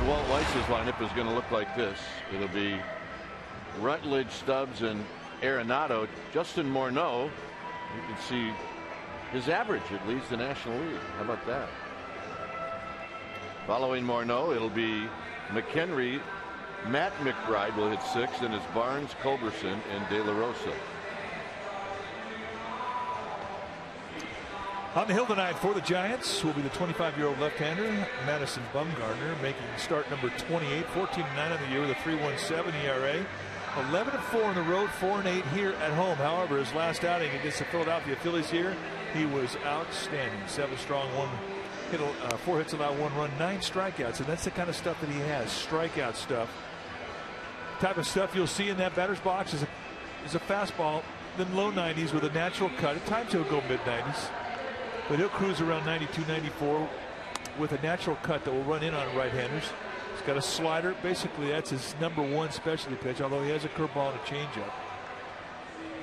And Walt Weiss's lineup is going to look like this. It'll be Rutledge, Stubbs, and Arenado. Justin Morneau, you can see his average. It leads the National League. How about that? Following Morneau, it'll be McHenry. Matt McBride will hit 6, and it's Barnes, Culberson, and De La Rosa. On the hill tonight for the Giants will be the 25-year-old left-hander Madison Bumgarner, making start number 28, 14-9 on the year with a 3.17 ERA. 11-4 on the road, 4-8 here at home. However, his last outing against the Philadelphia Phillies here, he was outstanding. 7 strong, 4 hits allowed, 1 run, 9 strikeouts, and that's the kind of stuff that he has. Strikeout stuff. Type of stuff you'll see in that batter's box is a fastball, then low 90s with a natural cut. At times he'll go mid-90s. But he'll cruise around 92, 94 with a natural cut that will run in on right-handers. He's got a slider. Basically, that's his #1 specialty pitch, although he has a curveball and a changeup.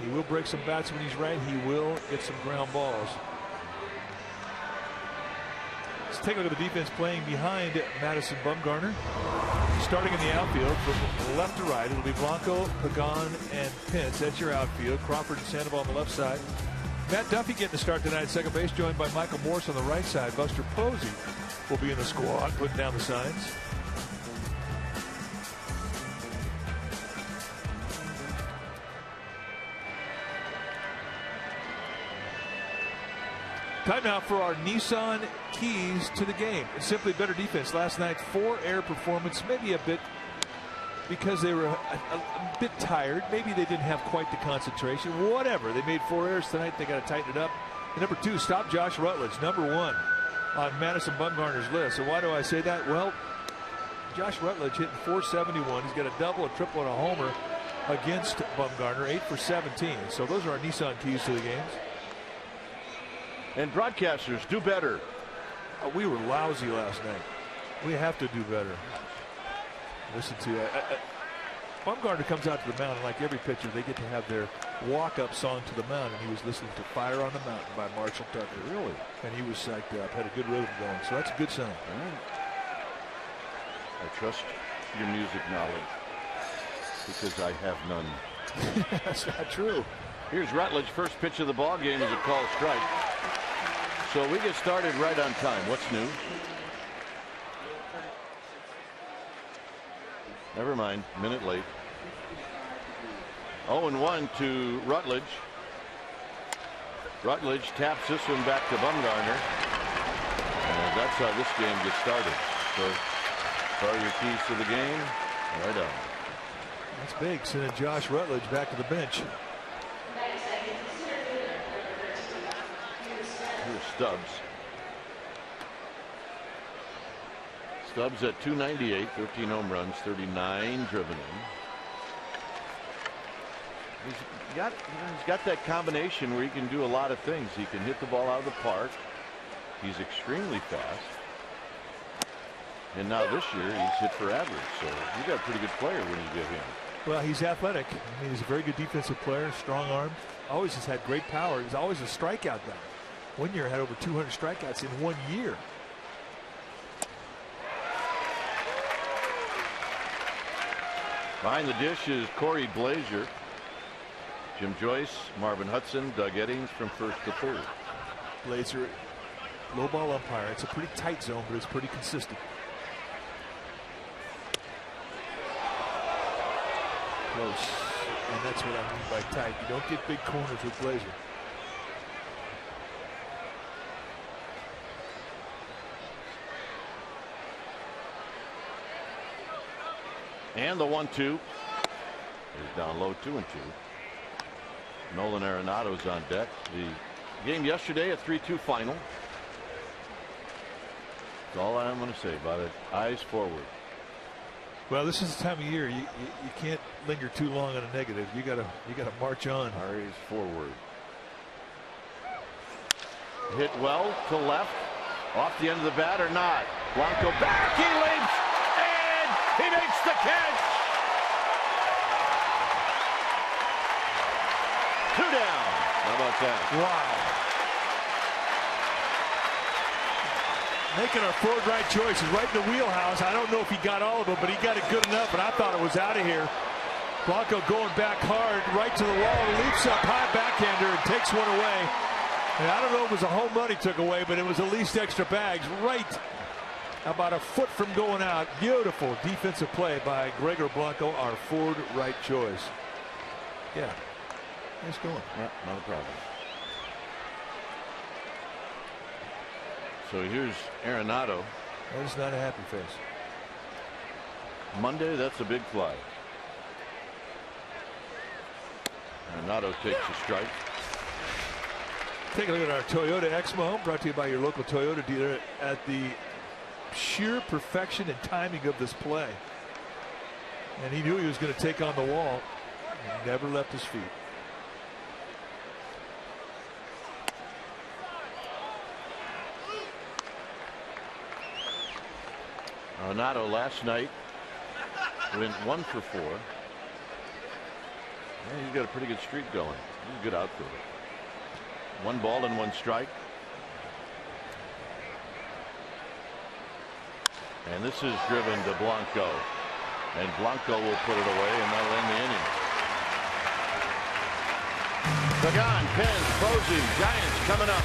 He will break some bats when he's right. He will get some ground balls. Let's take a look at the defense playing behind Madison Bumgarner. Starting in the outfield from left to right, it'll be Blanco, Pagan, and Pence. That's your outfield. Crawford and Sandoval on the left side. Matt Duffy getting the start tonight at second base, joined by Michael Morse on the right side. Buster Posey will be in the squad, putting down the signs. Time now for our Nissan keys to the game. It's simply better defense. Last night, 4 error performance, maybe a bit because they were a bit tired. Maybe they didn't have quite the concentration. Whatever. They made 4 errors tonight. They got to tighten it up. And number 2, stop Josh Rutledge, #1 on Madison Bumgarner's list. And why do I say that? Well, Josh Rutledge hitting .471. He's got a double, a triple, and a homer against Bumgarner. 8 for 17. So those are our Nissan keys to the games. And broadcasters, do better. We were lousy last night. We have to do better. Listen to Bumgarner comes out to the mound, and like every pitcher, they get to have their walk-up song to the mound, and he was listening to Fire on the Mountain by Marshall Tucker. Really? And he was psyched up, had a good rhythm going, so that's a good sign. Right. I trust your music knowledge because I have none. That's not true. Here's Rutledge. First pitch of the ball game is a called strike. So we get started right on time. What's new? Never mind, minute late. 0-1 to Rutledge. Rutledge taps this one back to Bumgarner. And that's how this game gets started. So, are your keys to the game? Right on. That's big, sending Josh Rutledge back to the bench. Here's Stubbs. Stubbs at .298, 13 home runs, 39 driven in. He's got that combination where he can do a lot of things. He can hit the ball out of the park. He's extremely fast. And now this year he's hit for average. So you got a pretty good player when you get him. Well, he's athletic. I mean, he's a very good defensive player, strong arm. Always has had great power. He's always a strikeout guy. One year had over 200 strikeouts in 1 year. Behind the dish is Corey Blazier, Jim Joyce, Marvin Hudson, Doug Eddings from first to third. Blazier, low ball umpire. It's a pretty tight zone, but it's pretty consistent. Close. And that's what I mean by tight. You don't get big corners with Blazier. And the 1-2 is down low, 2-2. Nolan Arenado's on deck. The game yesterday, a 3-2 final. That's all I'm going to say about it. Eyes forward. Well, this is the time of year you can't linger too long on a negative. You gotta march on. Eyes forward. Hit well to left, off the end of the bat or not. Blanco back. He leaps. He makes the catch. 2 down. How about that? Wow. Making our forward right choices right in the wheelhouse. I don't know if he got all of them, but he got it good enough, and I thought it was out of here. Blanco going back hard, right to the wall, leaps up high backhander and takes one away. And I don't know if it was a home run he took away, but it was at least extra bags right about a foot from going out. Beautiful defensive play by Gregor Blanco, our forward right choice. Yeah, nice going. Yeah, not a problem. So here's Arenado. That is not a happy face. Monday, that's a big fly. Arenado takes a strike. Take a look at our Toyota Exmo, brought to you by your local Toyota dealer, at the sheer perfection and timing of this play. And he knew he was going to take on the wall. He never left his feet. Arenado last night went 1 for 4. Yeah, he's got a pretty good streak going. He's a good outfielder. 1 ball and 1 strike. And this is driven to Blanco. And Blanco will put it away, and that'll end the inning. Pagan, Pence, Posey, Giants coming up.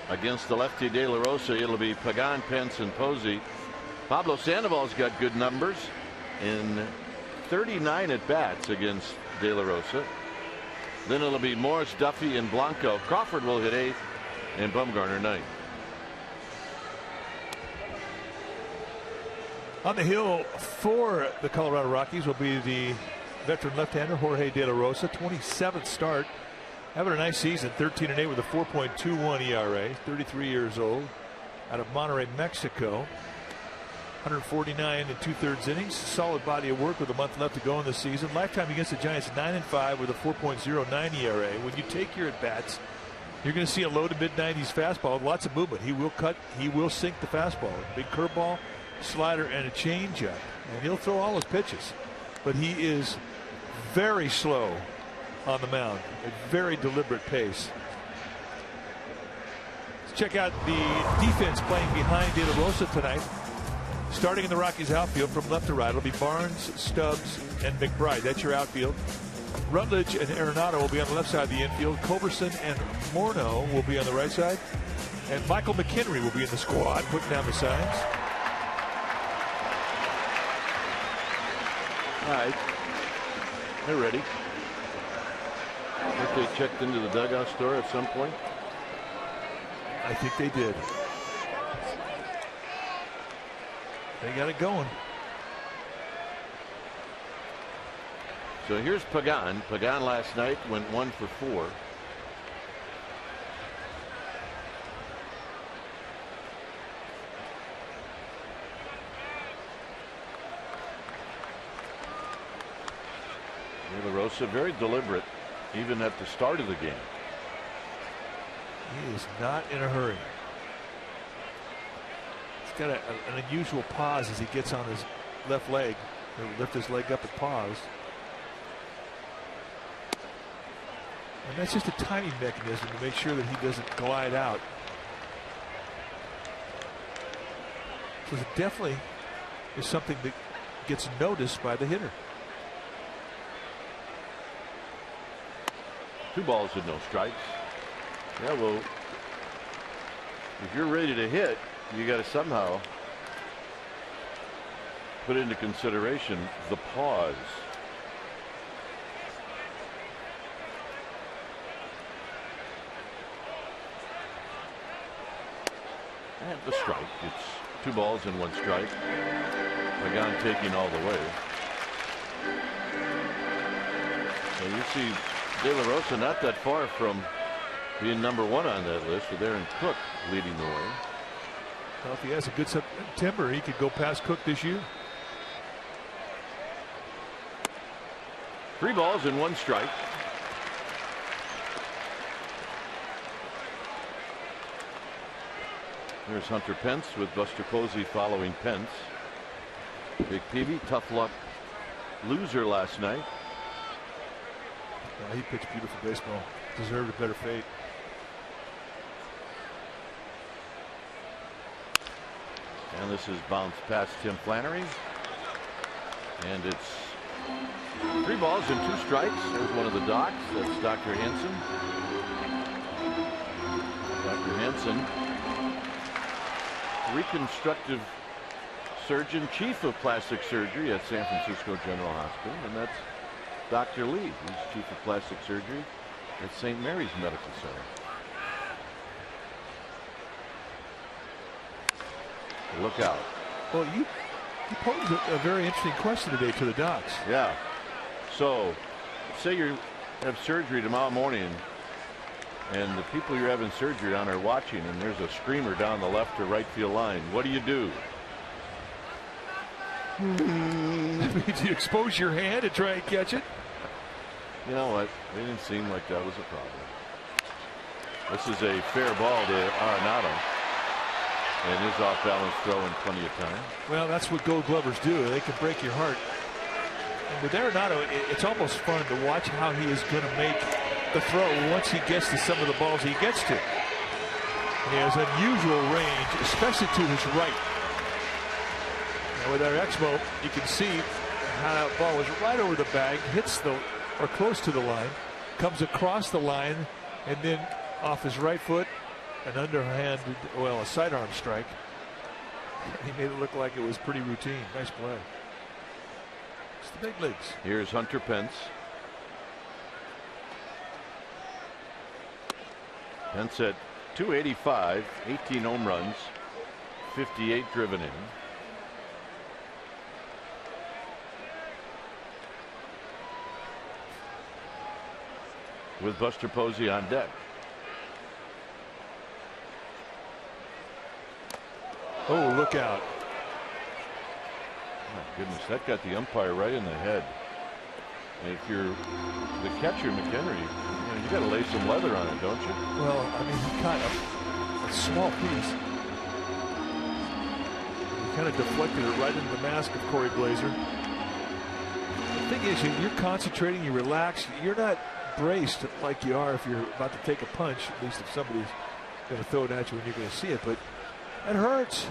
Against the lefty De La Rosa, it'll be Pagan, Pence, and Posey. Pablo Sandoval's got good numbers in 39 at bats against De La Rosa. Then it'll be Morris, Duffy, and Blanco. Crawford will hit 8th, and Bumgarner 9th. On the hill for the Colorado Rockies will be the veteran left-hander Jorge De La Rosa, 27th start. Having a nice season, 13-8 with a 4.21 ERA, 33 years old, out of Monterrey, Mexico. 149 and 2/3 innings, solid body of work with a month left to go in the season. Lifetime against the Giants, 9-5 with a 4.09 ERA. When you take your at-bats, you're going to see a low to mid-90s fastball, lots of movement. He will cut, he will sink the fastball. Big curveball, slider, and a changeup. And he'll throw all his pitches. But he is very slow on the mound, a very deliberate pace. Let's check out the defense playing behind De La Rosa tonight. Starting in the Rockies outfield from left to right, it'll be Barnes, Stubbs, and McBride. That's your outfield. Rutledge and Arenado will be on the left side of the infield. Culberson and Morneau will be on the right side. And Michael McHenry will be in the squad, putting down the signs. All right. They're ready. I think they checked into the dugout store at some point. I think they did. They got it going. So here's Pagan. Pagan last night went 1 for 4. De La Rosa very deliberate, even at the start of the game. He is not in a hurry. He's got an unusual pause as he gets on his left leg. He'll lift his leg up and pause. And that's just a timing mechanism to make sure that he doesn't glide out. So it definitely is something that gets noticed by the hitter. 2 balls and no strikes. Yeah, well, if you're ready to hit, you got to somehow put into consideration the pause. And the strike. It's 2 balls and 1 strike. Pagan taking all the way. So you see De La Rosa not that far from being number 1 on that list, with Aaron Cook leading the way. Well, if he has a good September, he could go past Cook this year. 3 balls and 1 strike. There's Hunter Pence with Buster Posey following Pence. Big Peavy, tough luck loser last night. He pitched beautiful baseball. Deserved a better fate. And this is bounced past Tim Flannery. And it's 3 balls and 2 strikes. There's one of the docs. That's Dr. Hansen. Dr. Hansen, reconstructive surgeon, chief of plastic surgery at San Francisco General Hospital. And that's Dr. Lee. He's chief of plastic surgery at St. Mary's Medical Center. Look out. Well, you posed a very interesting question today to the docs. Yeah. So, say you have surgery tomorrow morning, and the people you're having surgery on are watching, and there's a screamer down the left or right field line. What do you do? Do you expose your hand and try and catch it? You know what? It didn't seem like that was a problem. This is a fair ball to Arenado. And his off-balance throw in plenty of time. Well, that's what Gold Glovers do. They can break your heart. And with Arenado, it's almost fun to watch how he is going to make the throw once he gets to some of the balls he gets to. And he has unusual range, especially to his right. And with our Exmo, you can see how that ball was right over the bag, hits the or close to the line, comes across the line, and then off his right foot, an underhanded, well, a sidearm strike. He made it look like it was pretty routine. Nice play. It's the big leagues. Here's Hunter Pence. Pence at 285, 18 home runs, 58 driven in. With Buster Posey on deck. Oh, look out. My goodness, that got the umpire right in the head. And if you're the catcher, McHenry, you got to lay some leather on it, don't you? Well, I mean, he caught a small piece. He kind of deflected it right into the mask of Corey Blazer. The thing is, you're concentrating, you relax, you're not braced like you are if you're about to take a punch, at least if somebody's going to throw it at you and you're going to see it, but it hurts.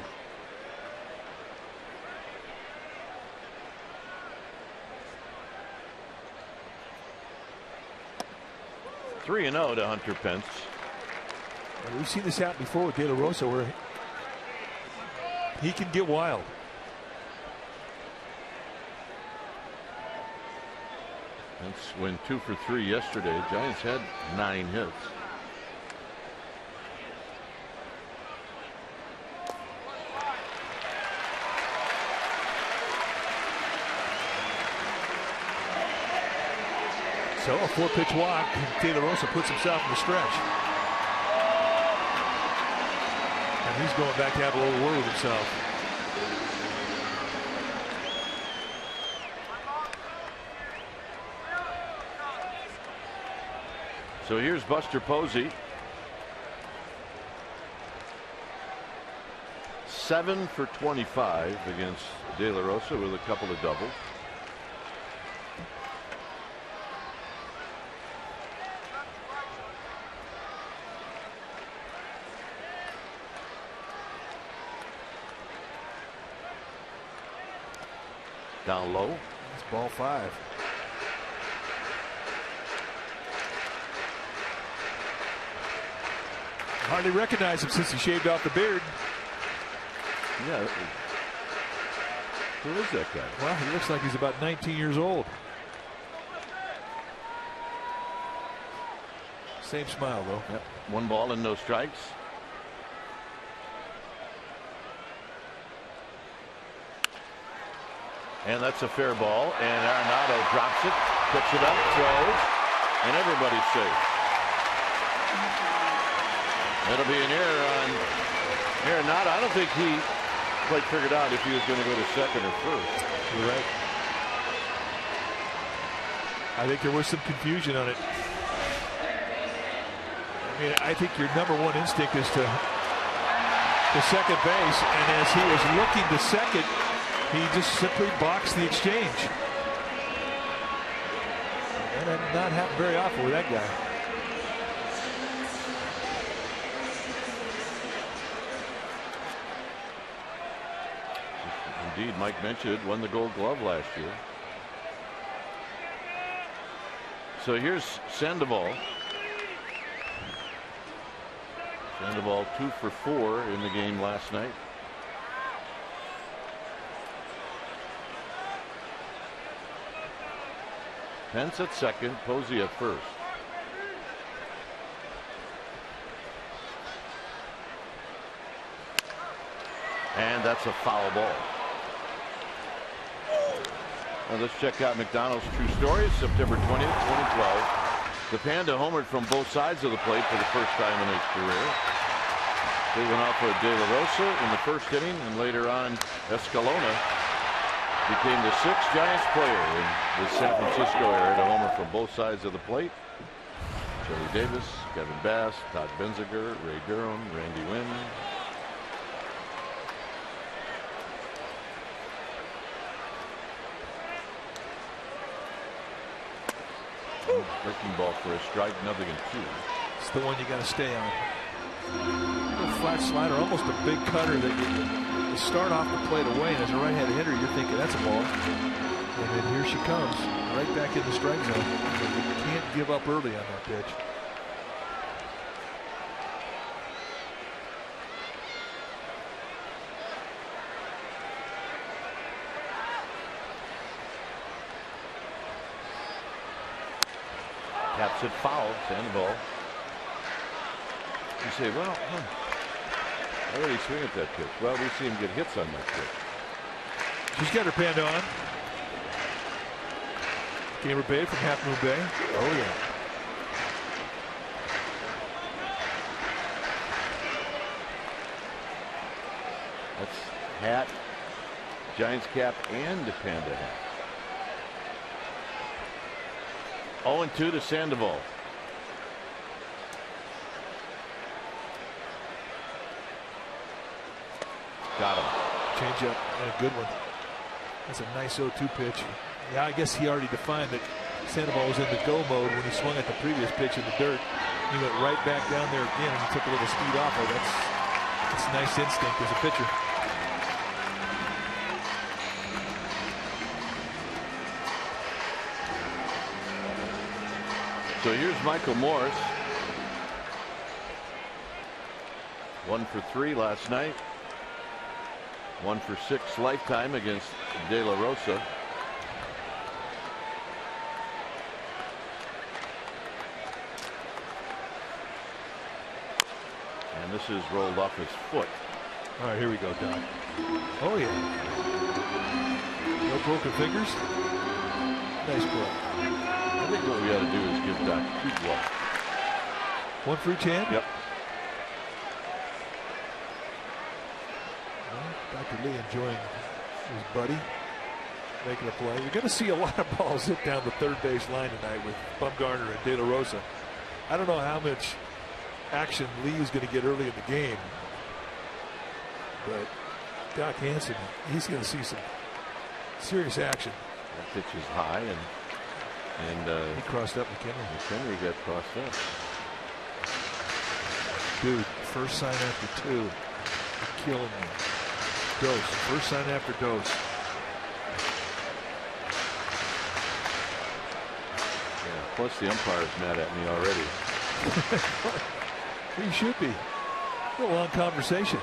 Three and 0 to Hunter Pence. And we've seen this happen before with De La Rosa, where he can get wild. Pence went 2 for 3 yesterday. Giants had 9 hits. So a 4-pitch walk. De La Rosa puts himself in the stretch. And he's going back to have a little word with himself. So here's Buster Posey. 7 for 25 against De La Rosa with a couple of doubles. Down low. It's ball 5. Hardly recognize him since he shaved off the beard. Yeah. Who is that guy? Well, he looks like he's about 19 years old. Same smile, though. Yep. 1 ball and no strikes. And that's a fair ball. And Arenado drops it, picks it up, throws, and everybody's safe. That'll be an error on Arenado. I don't think he quite figured out if he was going to go to second or first. You're right. I think there was some confusion on it. I mean, I think your number one instinct is to second base, and as he was looking to second, he just simply boxed the exchange. And that did not happen very often with that guy. Indeed, Mike mentioned it, won the Gold Glove last year. So here's Sandoval. Sandoval 2 for 4 in the game last night. Pence at second, Posey at first. And that's a foul ball. Now let's check out McDonald's true story. September 20th, 2012. The Panda homered from both sides of the plate for the first time in his career. They went out for De La Rosa in the first inning, and later on Escalona became the 6th Giants player in the San Francisco area to homer from both sides of the plate. Joey Davis, Kevin Bass, Todd Benziger, Ray Durham, Randy Wynn. Breaking ball for a strike, 0-2. It's the one you got to stay on. A flat slider, almost a big cutter that you start off the plate away, and as a right-handed hitter, you're thinking that's a ball. And then here she comes, right back in the strike zone. You can't give up early on that pitch. Taps it foul, Sandoval. You say, well, why did he swing at that pitch? Well, we see him get hits on that pitch. She's got her Panda on. Gamer Bay from Half Moon Bay. Oh, yeah. That's hat, Giants cap, and the Panda hat. 0-2 to Sandoval. Got him. Change up and a good one. That's a nice 0-2 pitch. Yeah, I guess he already defined that Sandoval was in the go mode when he swung at the previous pitch in the dirt. He went right back down there again and he took a little speed off her. That's nice instinct as a pitcher. So here's Michael Morris. 1 for 3 last night. 1 for 6 lifetime against De La Rosa. And this is rolled off his foot. All right, here we go, Doc. Oh, yeah. No broken fingers. Nice play. I think what we ought to do is give Doc 2 gloves. 1 for each hand? Yep. Well, Dr. Lee enjoying his buddy making a play. You're going to see a lot of balls hit down the third base line tonight with Bumgarner and De La Rosa. I don't know how much action Lee is going to get early in the game, but Doc Hansen, he's going to see some serious action. That pitch is high, and he crossed up McHenry. McHenry got crossed up. Dude, first sign after 2. You're killing me. Dose. First sign after dose. Yeah, plus the umpire's mad at me already. He should be. A long conversation.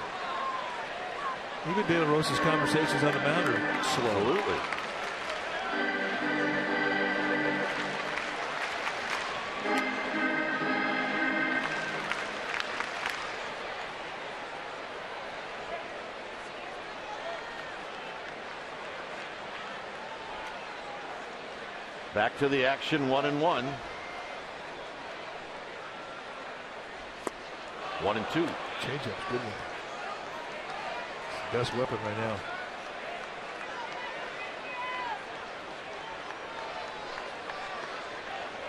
Even De La Rosa's conversations on the mound are slow. Absolutely. Back to the action, 1-1. 1-2. Changeup's good one. Best weapon right now.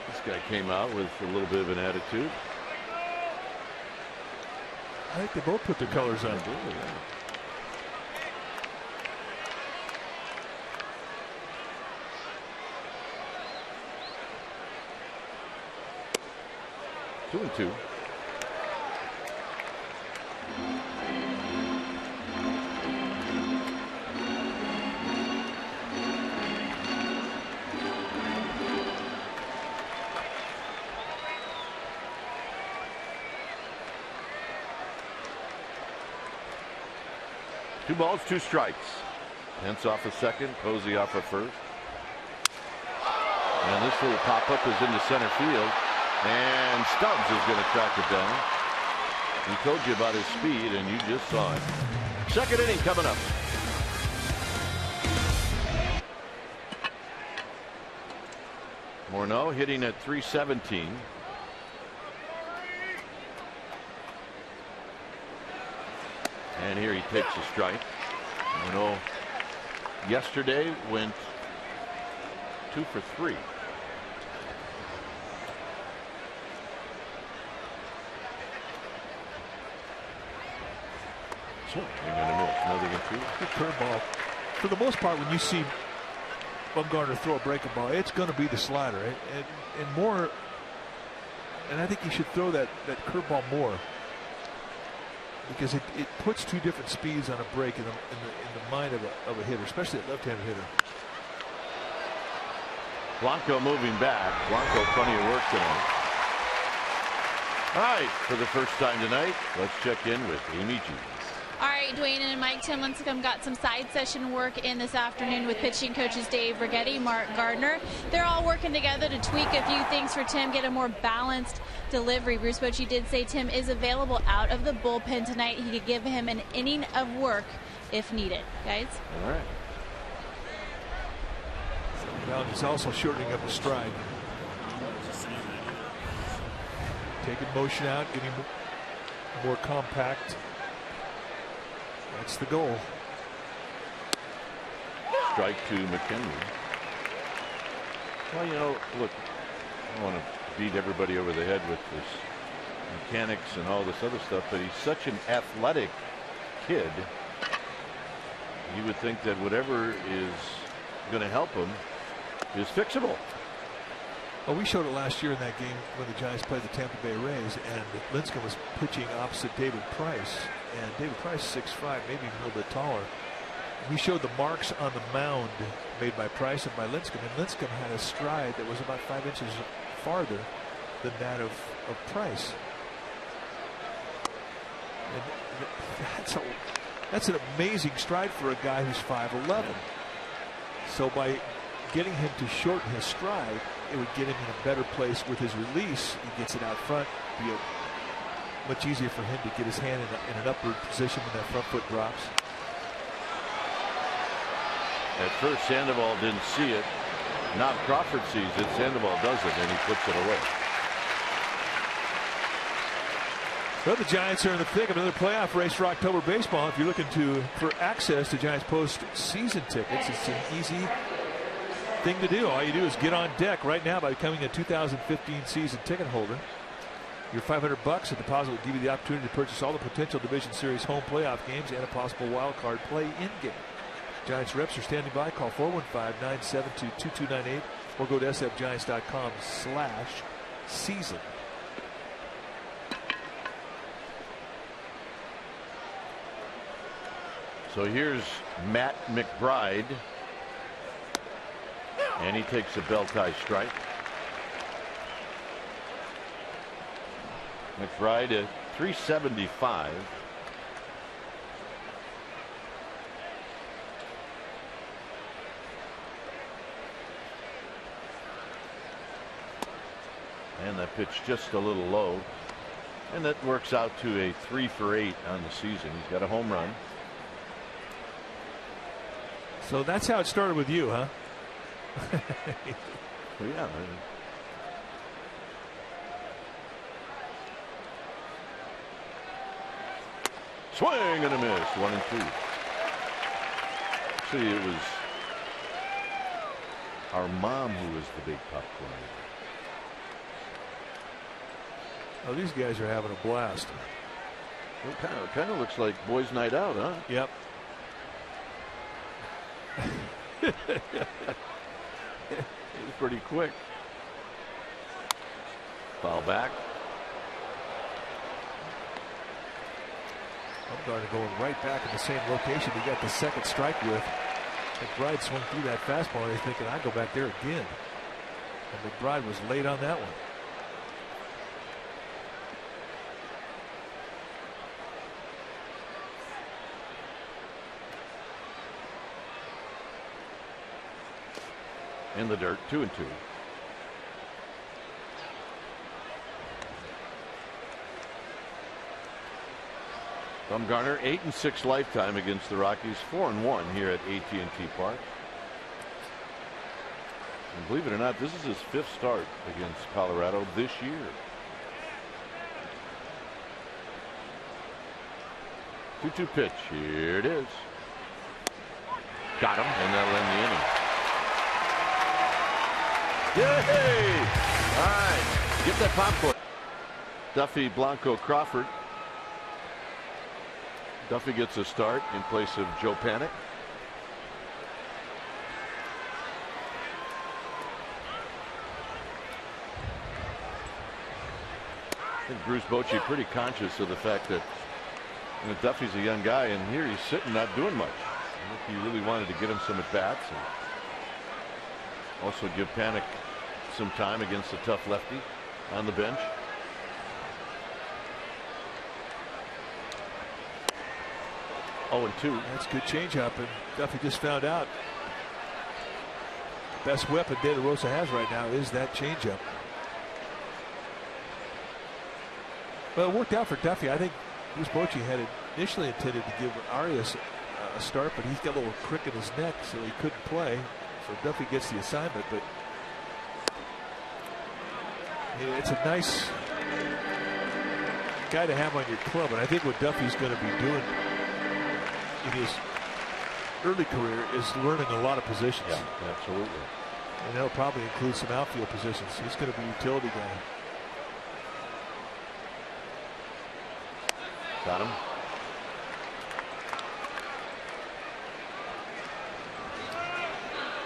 This guy came out with a little bit of an attitude. I think they both put their colors on. Absolutely, yeah. Two and two. 2 balls, 2 strikes. Pence off a second, Posey off a first. And this little pop-up is into center field. And Stubbs is going to track it down. He told you about his speed, and you just saw it. Second inning coming up. Morneau hitting at .317. And here he takes a strike. Morneau yesterday went 2 for 3. Swing and a miss. Nothing in 2. Good curveball. For the most part, when you see Bumgarner throw a breaking ball, it's going to be the slider, and more. And I think he should throw that curveball more, because it puts 2 different speeds on a break in the mind of a hitter, especially a left-handed hitter. Blanco moving back. Blanco plenty of work tonight. All right, for the first time tonight, let's check in with Amy G. All right, Dwayne and Mike, Tim Lincecum got some side session work in this afternoon with pitching coaches Dave Righetti, Mark Gardner. They're all working together to tweak a few things for Tim, get a more balanced delivery. Bruce Bochy did say Tim is available out of the bullpen tonight. He could give him an inning of work if needed. Guys? All right. Well, he's also shortening up his stride. Taking motion out, getting more compact. That's the goal. Strike to McKinley. Well, you know, look, I don't want to beat everybody over the head with this mechanics and all this other stuff, but he's such an athletic kid. You would think that whatever is going to help him is fixable. Well, we showed it last year in that game when the Giants played the Tampa Bay Rays, and Lincecum was pitching opposite David Price, and David Price 6'5", maybe even a little bit taller. We showed the marks on the mound made by Price and by Lincecum, and Lincecum had a stride that was about 5 inches farther than that of Price. And that's an amazing stride for a guy who's 5'11". So by getting him to shorten his stride, it would get him in a better place with his release. He gets it out front, be much easier for him to get his hand in an upward position when that front foot drops. At first, Sandoval didn't see it. Now Crawford sees it. Sandoval does it, and he puts it away. Well, the Giants are in the thick of another playoff race for October baseball. If you're looking for access to Giants post-season tickets, it's an easy thing to do. All you do is get on deck right now by becoming a 2015 season ticket holder. Your $500 a deposit will give you the opportunity to purchase all the potential Division Series home playoff games and a possible wild card play-in game. Giants reps are standing by. Call 415-972-2298 or go to sfgiants.com/season. So here's Matt McBride, and he takes a bell-tie strike. McBride at .375. And that pitch just a little low, and that works out to a 3 for 8 on the season. He's got a home run. So that's how it started with you, huh? Well, yeah. Swing and a miss. 1-2. See, it was our mom who was the big popcorn eater. Oh, these guys are having a blast. Well, kind of looks like boys' night out, huh? Yep. It was pretty quick. Foul back. Bumgarner going right back in the same location he got the second strike with. McBride swung through that fastball, and he's thinking, I'll go back there again. And McBride was late on that one. in the dirt, 2-2. Bumgarner 8-6 lifetime against the Rockies, 4-1 here at AT&T Park. And believe it or not, this is his 5th start against Colorado this year. Two-two pitch. Here it is. Got him, and that'll end the inning. Yay! All right, get that popcorn. Duffy, Blanco, Crawford. Duffy gets a start in place of Joe Panik. I think Bruce Bochy pretty conscious of the fact that Duffy's a young guy, and here he's sitting not doing much. I think he really wanted to get him some at-bats and also give Panik some time against a tough lefty on the bench. Oh, and 2. That's a good changeup, and Duffy just found out the best weapon De La Rosa has right now is that changeup. Well, it worked out for Duffy. I think Bruce Bochy had initially intended to give Arias a start, but he's got a little crick in his neck, so he couldn't play. So Duffy gets the assignment, but it's a nice guy to have on your club. And I think what Duffy's going to be doing in his early career is learning a lot of positions. Yeah, absolutely. And that'll probably include some outfield positions. He's going to be a utility guy. Got him.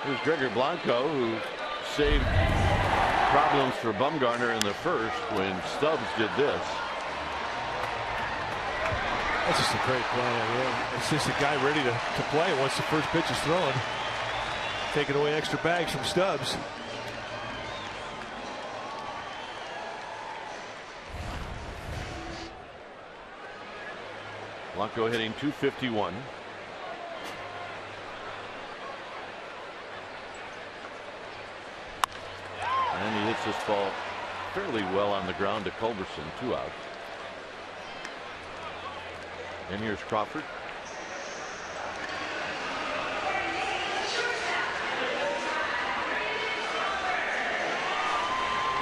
Here's Gregor Blanco, who saved problems for Bumgarner in the first when Stubbs did this. That's just a great play. Yeah. It's just a guy ready to play once the first pitch is thrown. Taking away extra bags from Stubbs. Blanco hitting .251. And he hits this ball fairly well on the ground to Culberson, 2 out. And here's Crawford.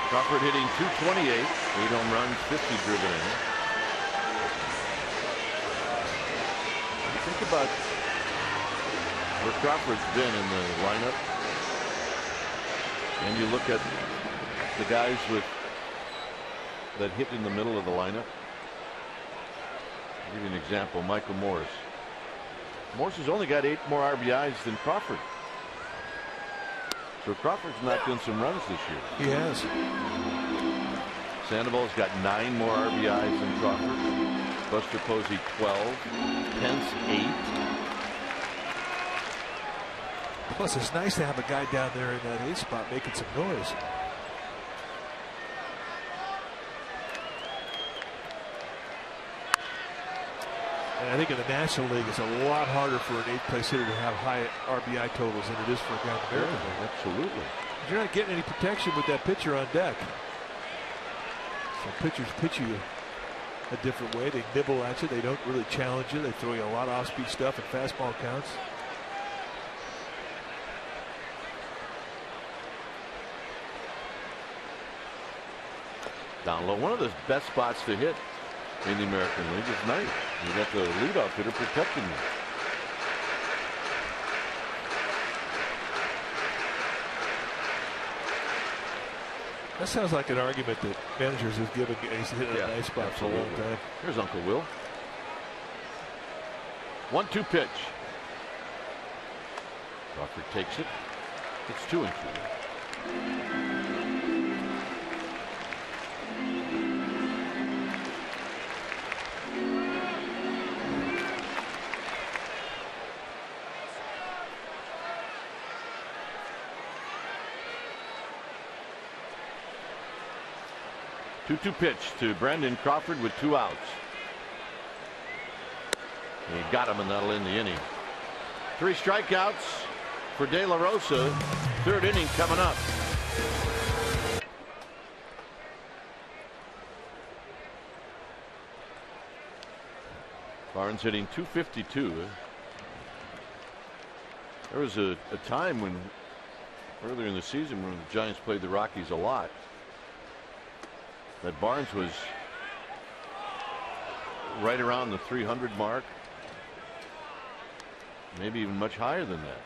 Crawford hitting .228, 8 home runs, 50 driven in. Think about where Crawford's been in the lineup, and you look at the guys that hit in the middle of the lineup. I'll give you an example. Michael Morris. Morris has only got 8 more RBIs than Crawford. So Crawford's knocked in some runs this year. He has. Sandoval's got 9 more RBIs than Crawford. Buster Posey 12. Pence 8. Plus, it's nice to have a guy down there in that 8 spot making some noise. And I think in the National League, it's a lot harder for an 8th place hitter to have high RBI totals than it is for a guy in the American League. Absolutely. You're not getting any protection with that pitcher on deck. So pitchers pitch you a different way. They nibble at you. They don't really challenge you. They throw you a lot of off-speed stuff and fastball counts. Down low. One of the best spots to hit in the American League is nice. You got the leadoff hitter protecting you. That sounds like an argument that managers have given guys hit a nice spot for a long time. Here's Uncle Will. 1-2 pitch. Crawford takes it. It's 2-2. Two-two pitch to Brandon Crawford with 2 outs. He got him, and that'll end the inning. 3 strikeouts, for De La Rosa. Third inning coming up. Barnes hitting .252. There was a time when earlier in the season when the Giants played the Rockies a lot that Barnes was right around the 300 mark, maybe even much higher than that.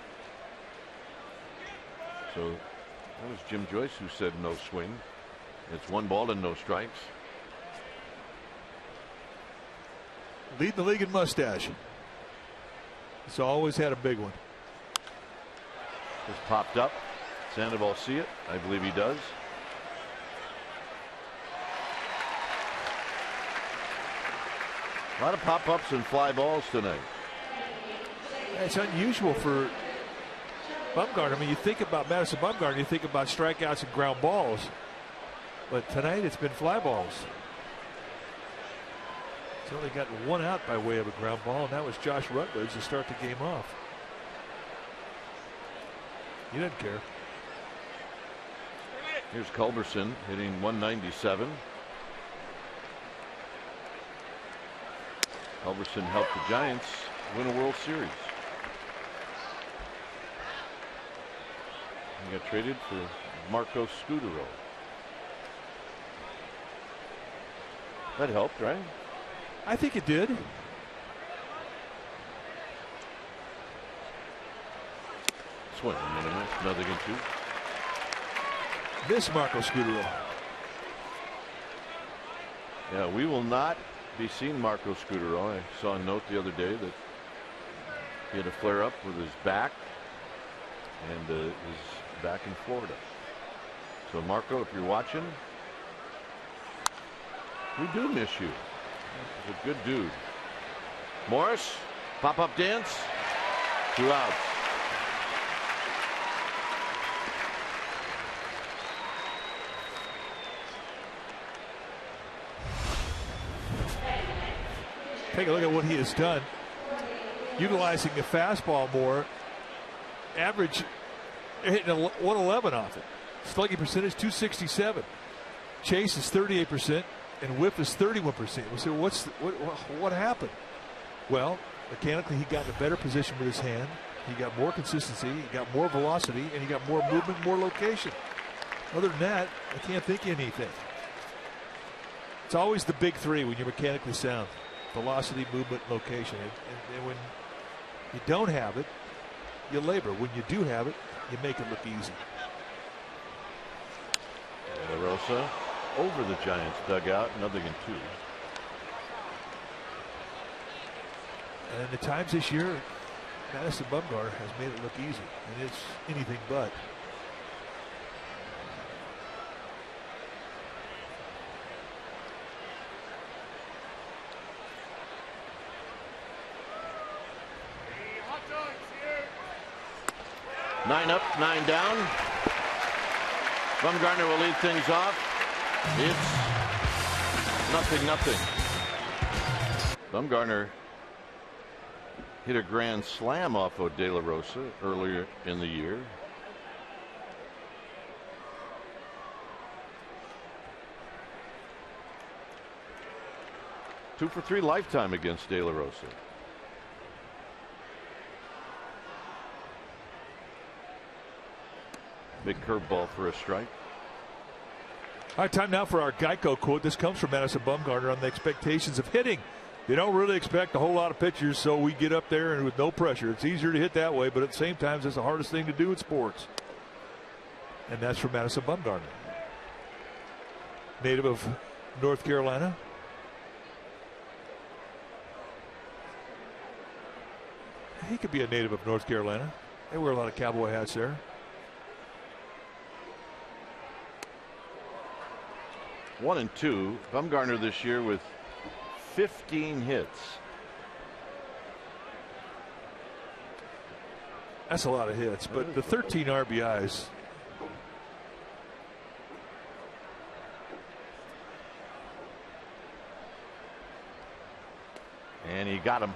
So that was Jim Joyce who said no swing. It's 1 ball and no strikes. Leading the league in mustache. He's always had a big one. Just popped up. Sandoval see it? I believe he does. A lot of pop-ups and fly balls tonight. It's unusual for Bumgarner. I mean, you think about Madison Bumgarner, you think about strikeouts and ground balls. But tonight it's been fly balls. He's only gotten 1 out by way of a ground ball, and that was Josh Rutledge to start the game off. He didn't care. Here's Culberson hitting 197. Culberson helped the Giants win a World Series. He got traded for Marco Scudero. That helped, right? I think it did. Swing and a miss, 0-2. This Marco Scudero. Yeah, we will not be seeing Marco Scudero. I saw a note the other day that he had a flare up with his back and is back in Florida. So Marco, if you're watching, we do miss you. He's a good dude. Morris, pop-up dance, 2 outs. Take a look at what he has done. Utilizing the fastball more. Average hitting 111 off it. Slugging percentage .267. Chase is 38% and whip is 31%. We say, what happened? Well, mechanically he got in a better position with his hand. He got more consistency, he got more velocity, and he got more movement, more location. Other than that, I can't think of anything. It's always the big 3 when you're mechanically sound. Velocity, movement, location. And when you don't have it, you labor. When you do have it, you make it look easy. La Rosa over the Giants dugout, 0-2. And the times this year, Madison Bumgarner has made it look easy, and it's anything but. Nine up, 9 down. Bumgarner will lead things off. It's 0-0. Bumgarner hit a grand slam off of De La Rosa earlier in the year. Two for 3 lifetime against De La Rosa. Big curveball for a strike. All right, time now for our Geico quote. This comes from Madison Bumgarner on the expectations of hitting. They don't really expect a whole lot of pitchers, so we get up there and with no pressure. It's easier to hit that way, but at the same time, it's the hardest thing to do in sports. And that's from Madison Bumgarner. Native of North Carolina. He could be a native of North Carolina. They wear a lot of cowboy hats there. One and 2. Bumgarner this year with 15 hits. That's a lot of hits, but the 13 RBIs. And he got him.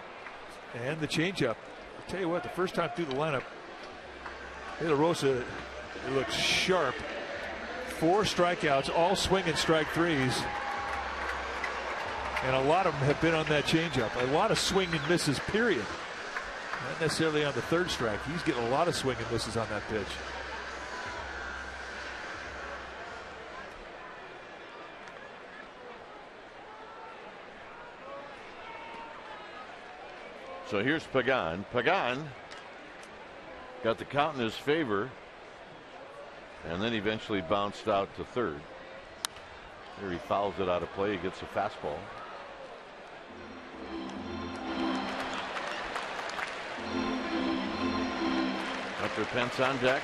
And the changeup. I'll tell you what, the first time through the lineup, De La Rosa, it looks sharp. 4 strikeouts, all swinging strike threes. And a lot of them have been on that changeup. A lot of swing and misses, period. Not necessarily on the 3rd strike. He's getting a lot of swing and misses on that pitch. So here's Pagan. Pagan got the count in his favor and then eventually bounced out to 3rd. Here he fouls it out of play. He gets a fastball. After Pence on deck.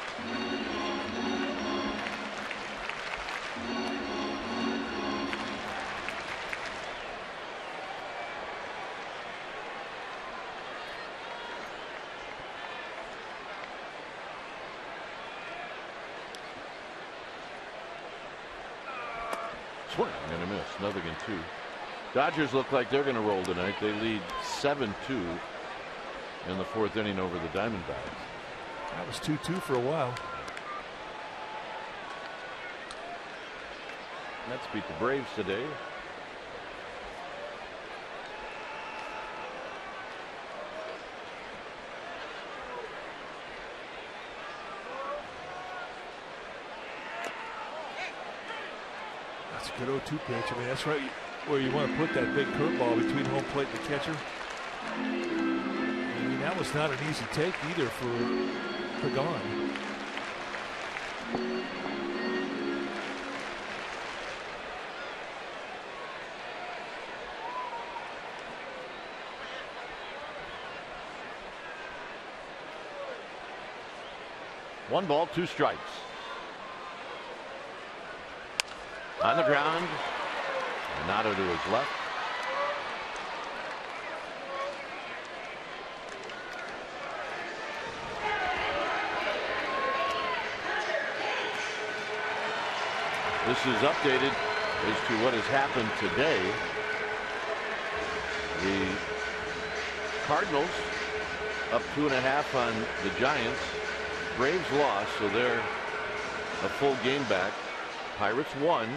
Swing and a miss. Nothing in 2. Dodgers look like they're going to roll tonight. They lead 7-2 in the 4th inning over the Diamondbacks. That was 2-2 for a while. Mets beat the Braves today. That's a good 0-2 pitch. I mean, that's right where you want to put that big curveball between home plate and the catcher. I mean, that was not an easy take either for Pagan. One ball, 2 strikes. On the ground. Renato to his left. This is updated as to what has happened today. The Cardinals up 2.5 on the Giants. Braves lost, so they're a full game back. Pirates won,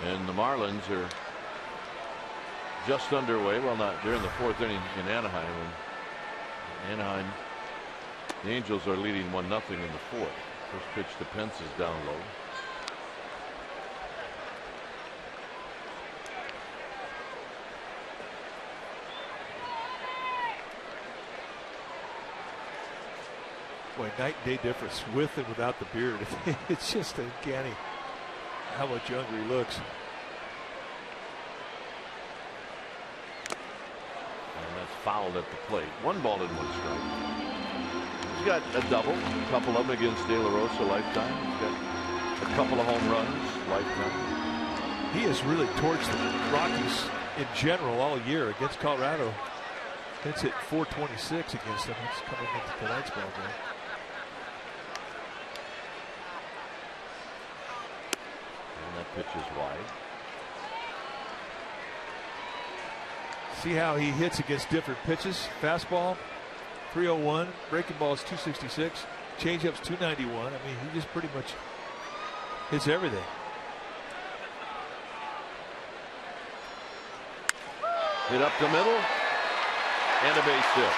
and the Marlins are just underway. Well, not. They're in the 4th inning in Anaheim. And Anaheim, the Angels are leading 1-0 in the 4th. First pitch to Pence is down low. Boy, night and day difference with and without the beard. It's just uncanny how much younger he looks. And that's fouled at the plate. 1 ball and 1 strike. He's got a double, a couple of them against De La Rosa lifetime. He's got a couple of home runs lifetime. He has really torched the Rockies in general all year against Colorado. It's hit .426 against them. It's coming into tonight's ball game. Pitch is wide. See how he hits against different pitches. Fastball 301, breaking ball is 266, changeup's 291. I mean, he just pretty much hits everything. Hit up the middle and a base hit.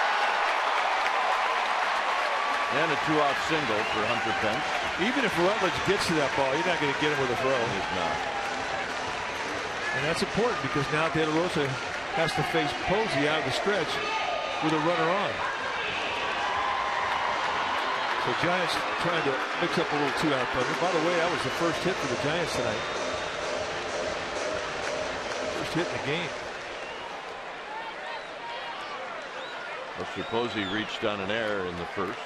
And a 2-out single for Hunter Pence. Even if Rutledge gets to that ball, you're not going to get him with a throw. He's not. And that's important because now De La Rosa has to face Posey out of the stretch with a runner on. So Giants trying to mix up a little 2-out thunder. By the way, that was the first hit for the Giants tonight. First hit in the game. Mr. Posey reached on an error in the first.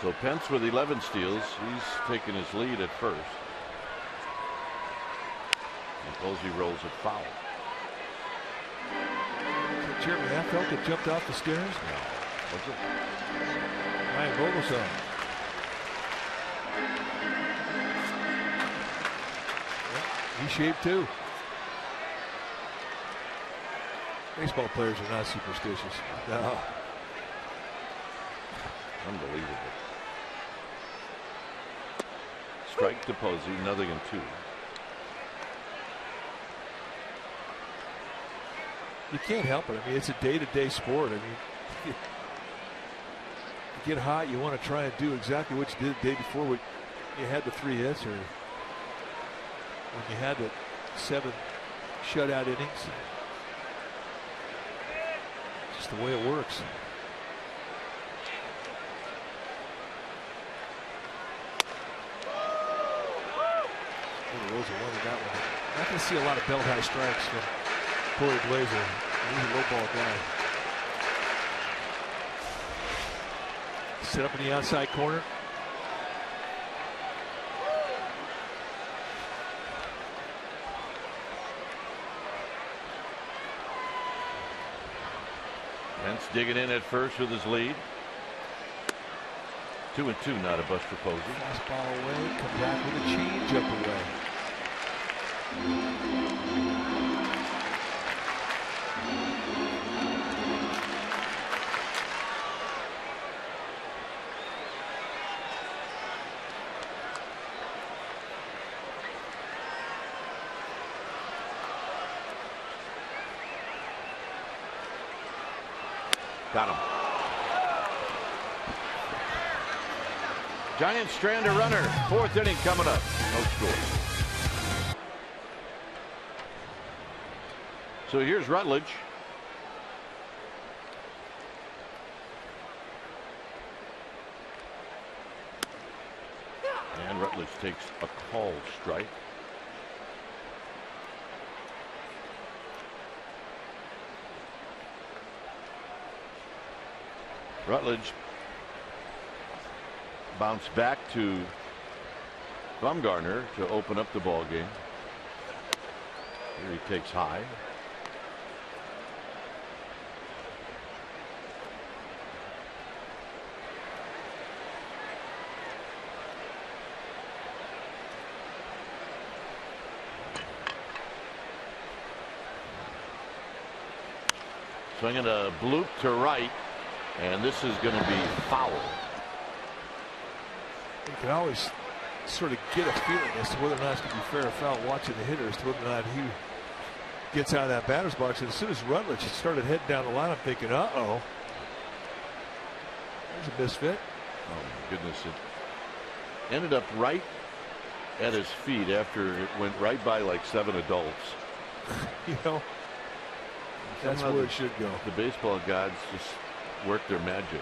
So Pence with 11 steals. He's taken his lead at first. And Posey rolls it foul. So Jeremy Affeldt that jumped off the stairs? No. Was it? Ryan Vogelsong. Yeah. He's shaved too. Baseball players are not superstitious. No. Unbelievable. Strike to Posey, 0-2. You can't help it. I mean, it's a day-to-day sport. I mean, you get hot, you want to try and do exactly what you did the day before when you had the 3 hits, or when you had the 7 shutout innings. Just the way it works. Rosa wanted that one. Not going to see a lot of belt high strikes from Corey Blazer. He's a low ball guy. Set up in the outside corner. Pence digging in at first with his lead. 2-2, not a bust for Posey. Fastball away, come back with a changeup away. Got him. Giants strand a runner. 4th inning coming up. No score. So here's Rutledge. And Rutledge takes a called strike. Rutledge bounced back to Bumgarner to open up the ball game. Here he takes high. Swinging a bloop to right, and this is going to be foul. You can always sort of get a feeling as to whether or not it's going to be fair or foul watching the hitter, as to whether or not he gets out of that batter's box. And as soon as Rutledge started heading down the line, I'm thinking, uh-oh. There's a misfit. Oh, my goodness. It ended up right at his feet after it went right by like 7 adults. You know, that's where it should go. The baseball gods just work their magic.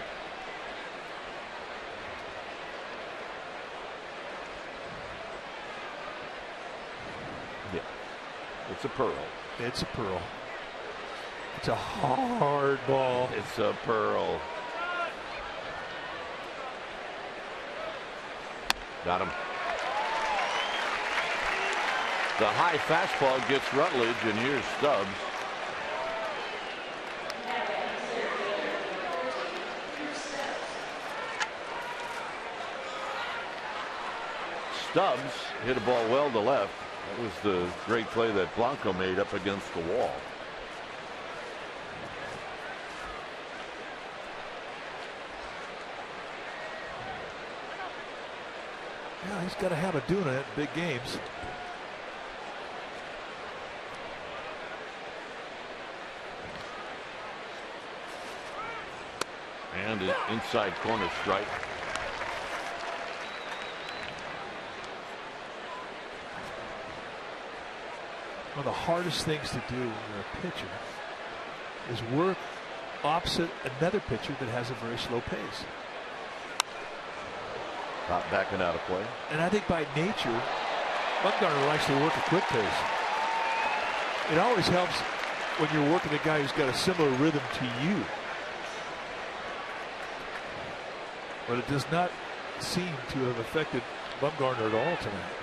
Yeah, it's a pearl. It's a pearl. It's a hard ball. It's a pearl. Got him. The high fastball gets Rutledge, and here's Stubbs. Stubbs hit a ball well to left. That was the great play that Blanco made up against the wall. Yeah, he's got to have it doing it in big games. And an inside corner strike. One of the hardest things to do when you're a pitcher is work opposite another pitcher that has a very slow pace. Not backing out of play. And I think by nature, Bumgarner likes to work a quick pace. It always helps when you're working a guy who's got a similar rhythm to you. But it does not seem to have affected Bumgarner at all tonight.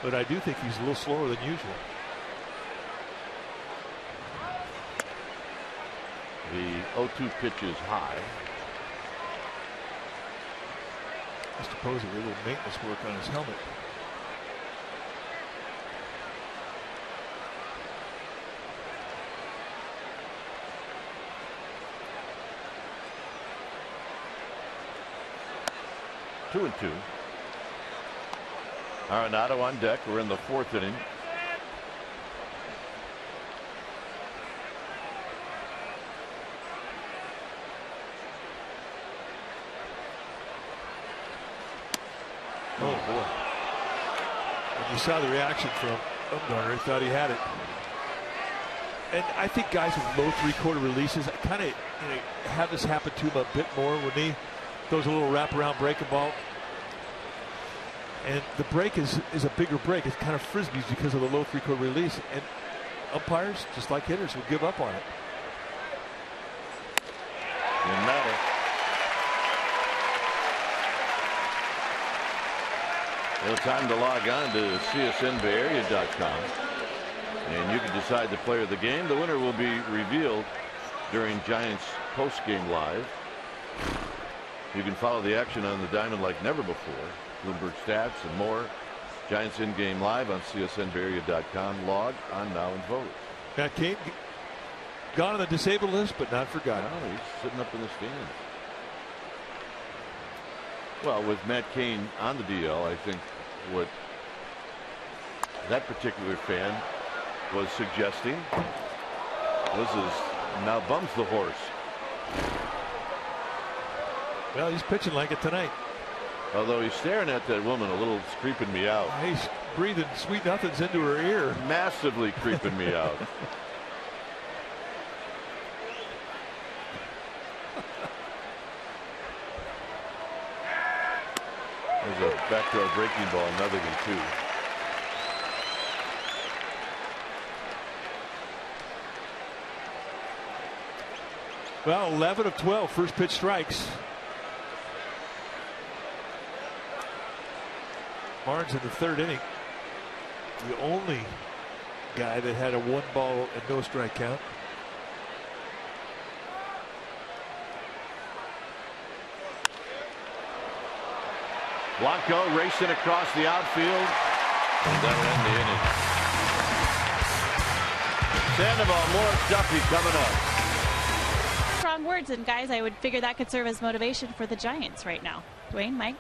But I do think he's a little slower than usual. The 0-2 pitch is high. Mr. Posey, a little maintenance work on his helmet. 2-2. Arenado on deck. We're in the 4th inning. Oh boy. And you saw the reaction from Bumgarner. He thought he had it. And I think guys with low 3/4 releases, I kind of have this happen to him a bit more when he throws a little wraparound breaking ball. And the break is a bigger break. It's kind of frisbees because of the low 3/4 release. And umpires, just like hitters, will give up on it. Didn't matter. Well, time to log on to csnbayarea.com. And you can decide the player of the game. The winner will be revealed during Giants post-game live. You can follow the action on the diamond like never before. Bloomberg stats and more. Giants in-game live on csnbayarea.com. Log on now and vote. Matt Cain gone on the disabled list, but not forgotten. Oh, he's sitting up in the stands. Well, with Matt Cain on the DL, I think what that particular fan was suggesting was now Bum's the horse. Well, he's pitching like it tonight. Although he's staring at that woman a little, it's creeping me out. He's breathing sweet nothings into her ear. Massively creeping me out. There's a backdoor breaking ball, another than 2. Well, 11 of 12 first pitch strikes. Barnes in the 3rd inning. The only guy that had a 1-ball and no strike count. Blanco racing across the outfield. And that'll end the inning. Sandoval, more Duffy coming up. Strong words, and guys, I would figure that could serve as motivation for the Giants right now. Dwayne, Mike?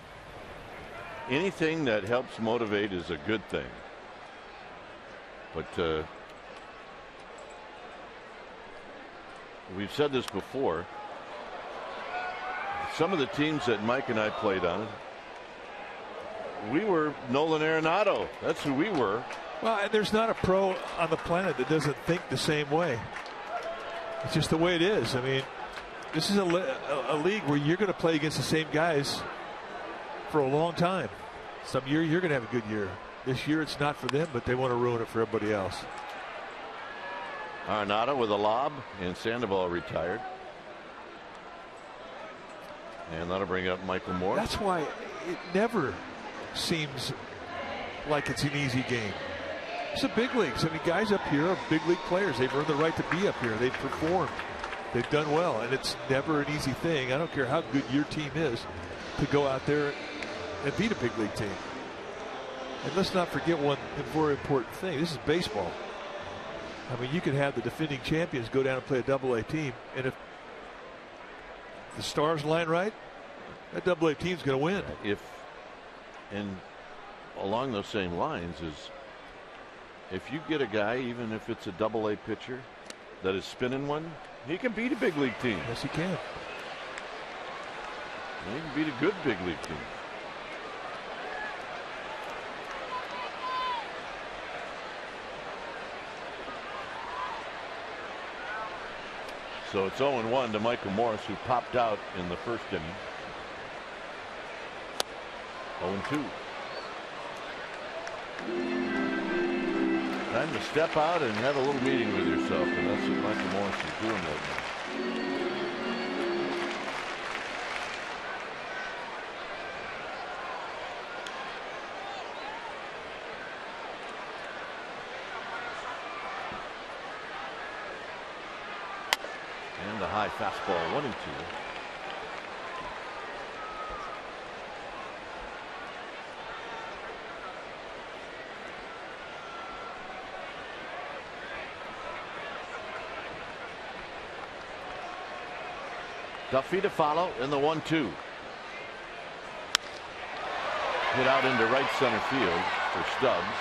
Anything that helps motivate is a good thing. But we've said this before. Some of the teams that Mike and I played on, we were Nolan Arenado. That's who we were. Well, and there's not a pro on the planet that doesn't think the same way. It's just the way it is. I mean, this is a league where you're going to play against the same guys for a long time. Some year you're going to have a good year. This year it's not for them, but they want to ruin it for everybody else. Arenado with a lob, and Sandoval retired. And that'll bring up Michael Moore. That's why it never seems like it's an easy game. It's the big leagues. I mean, guys up here are big league players. They've earned the right to be up here. They've performed. They've done well, and it's never an easy thing. I don't care how good your team is to go out there and beat a big league team. And let's not forget one very important thing. This is baseball. I mean, you could have the defending champions go down and play a AA team, and if the stars line right, that AA team's going to win. And along those same lines is, if you get a guy, even if it's a AA pitcher, that is spinning one, he can beat a big league team. Yes, he can. And he can beat a good big league team. So it's 0-1 to Michael Morris, who popped out in the 1st inning. 0-2. Time to step out and have a little meeting with yourself, and that's what Michael Morris is doing right now. And the high fastball, 1-2. Duffy to follow in the 1-2. Hit out into right center field for Stubbs.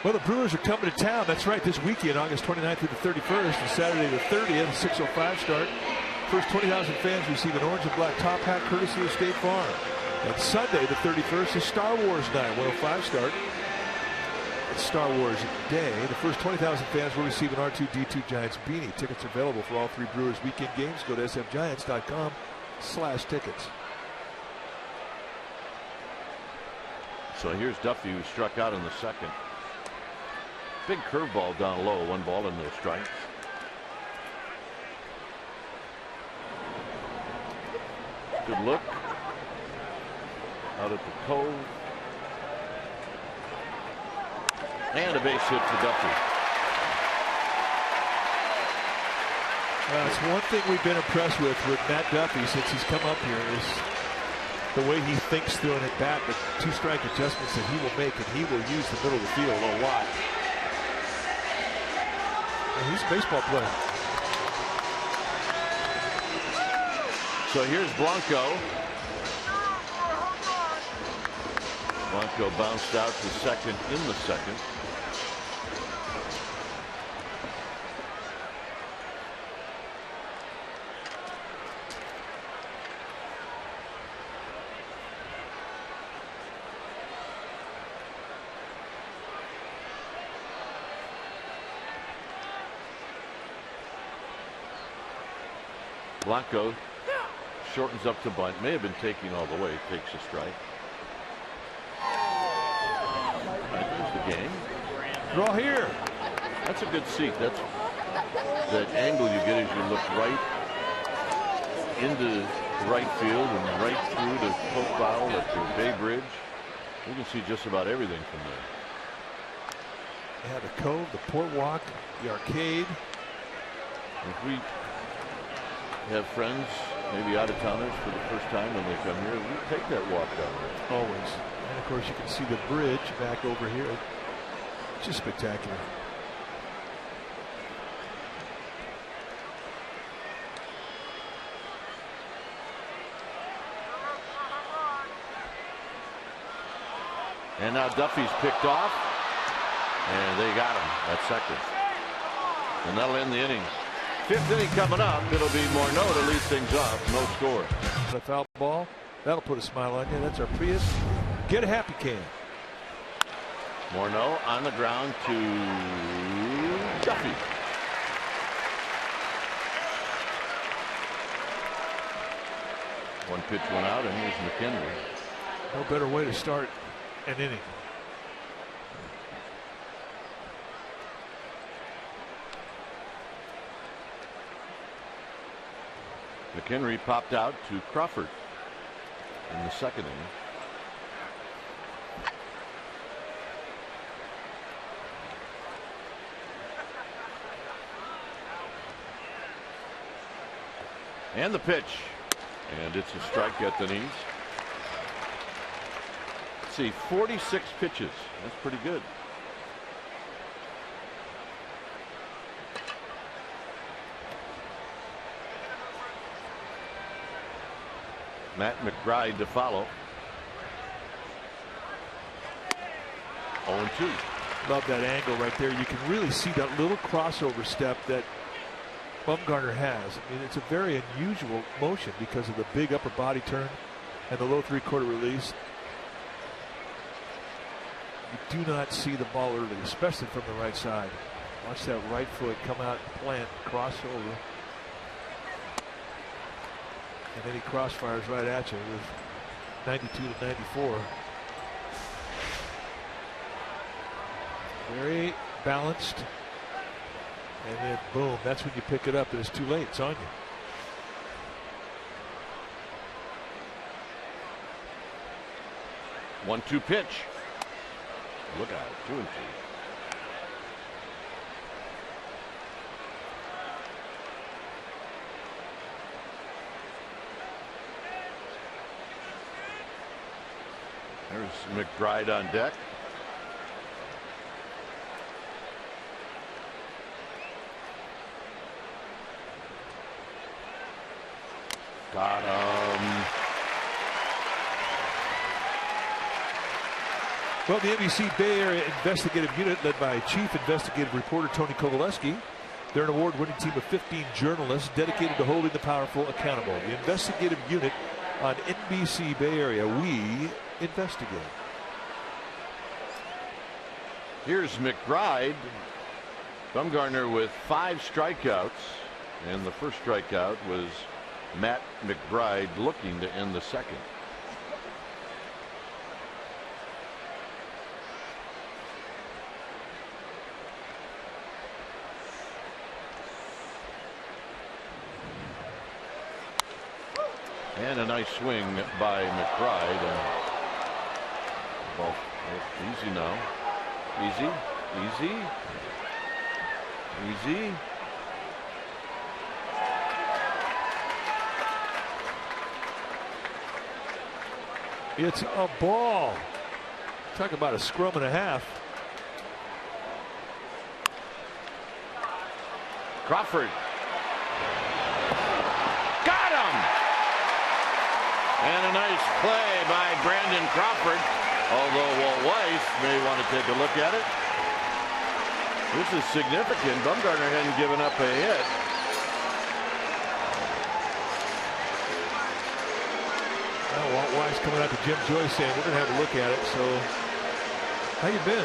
Well, the Brewers are coming to town. That's right, this weekend, August 29th through the 31st, and Saturday the 30th, 6:05 start. First 20,000 fans receive an orange and black top hat courtesy of State Farm. And Sunday the 31st is Star Wars night, 1:05 start. It's Star Wars Day. The first 20,000 fans will receive an R2-D2 Giants beanie. Tickets are available for all 3 Brewers weekend games. Go to sfgiants.com/tickets. So here's Duffy, who struck out in the second. Big curveball down low, 1 ball and no strikes. Good look. Out at the cove. And a base hit to Duffy. That's one thing we've been impressed with Matt Duffy since he's come up here is the way he thinks through an at bat, the 2-strike adjustments that he will make, and he will use the middle of the field a lot. And he's a baseball player. So here's Blanco. Blanco bounced out to second in the second. Blanco shortens up to bunt. May have been taking all the way. Takes a strike. There's the game. Draw here. That's a good seat. That's that angle you get as you look right into right field and right through the profile at the Bay Bridge. You can see just about everything from there. Yeah, the cove, the port walk, the arcade. If we have friends, maybe out of towners, for the first time when they come here, we take that walk down there. Always. And of course you can see the bridge back over here. It's just spectacular. And now Duffy's picked off, and they got him at second. And that'll end the inning. 5th inning coming up. It'll be Morneau to lead things off. No score. A foul ball. That'll put a smile on you. That's our Prius. Get a happy can. Morneau on the ground to Duffy. One pitch went out, and here's McHenry. No better way to start an inning. McHenry popped out to Crawford in the second inning. And the pitch. And it's a strike at the knees. Let's see, 46 pitches. That's pretty good. Matt McBride to follow. 0-2. Love that angle right there. You can really see that little crossover step that Bumgarner has. I mean, it's a very unusual motion because of the big upper body turn and the low 3/4 release. You do not see the ball early, especially from the right side. Watch that right foot come out, plant, crossover. And then he crossfires right at you with 92-94. Very balanced. And then boom, that's when you pick it up and it's too late. It's on you. One-two pitch. Look out, 2-2. There's McBride on deck. Got him. Well, the NBC Bay Area Investigative Unit, led by Chief Investigative Reporter Tony Kowaleski, they're an award-winning team of 15 journalists dedicated to holding the powerful accountable. The Investigative Unit on NBC Bay Area. We investigate. Here's McBride. Bumgarner with 5 strikeouts, and the first strikeout was Matt McBride looking to end the second. And a nice swing by McBride. Well, easy now. Easy, easy, easy. It's a ball. Talk about a scrum and a half. Crawford. Got him! And a nice play by Brandon Crawford. Although Walt Weiss may want to take a look at it. This is significant. Bumgarner hadn't given up a hit. Well, Walt Weiss coming out to Jim Joyce saying we're going to have a look at it. So, how you been?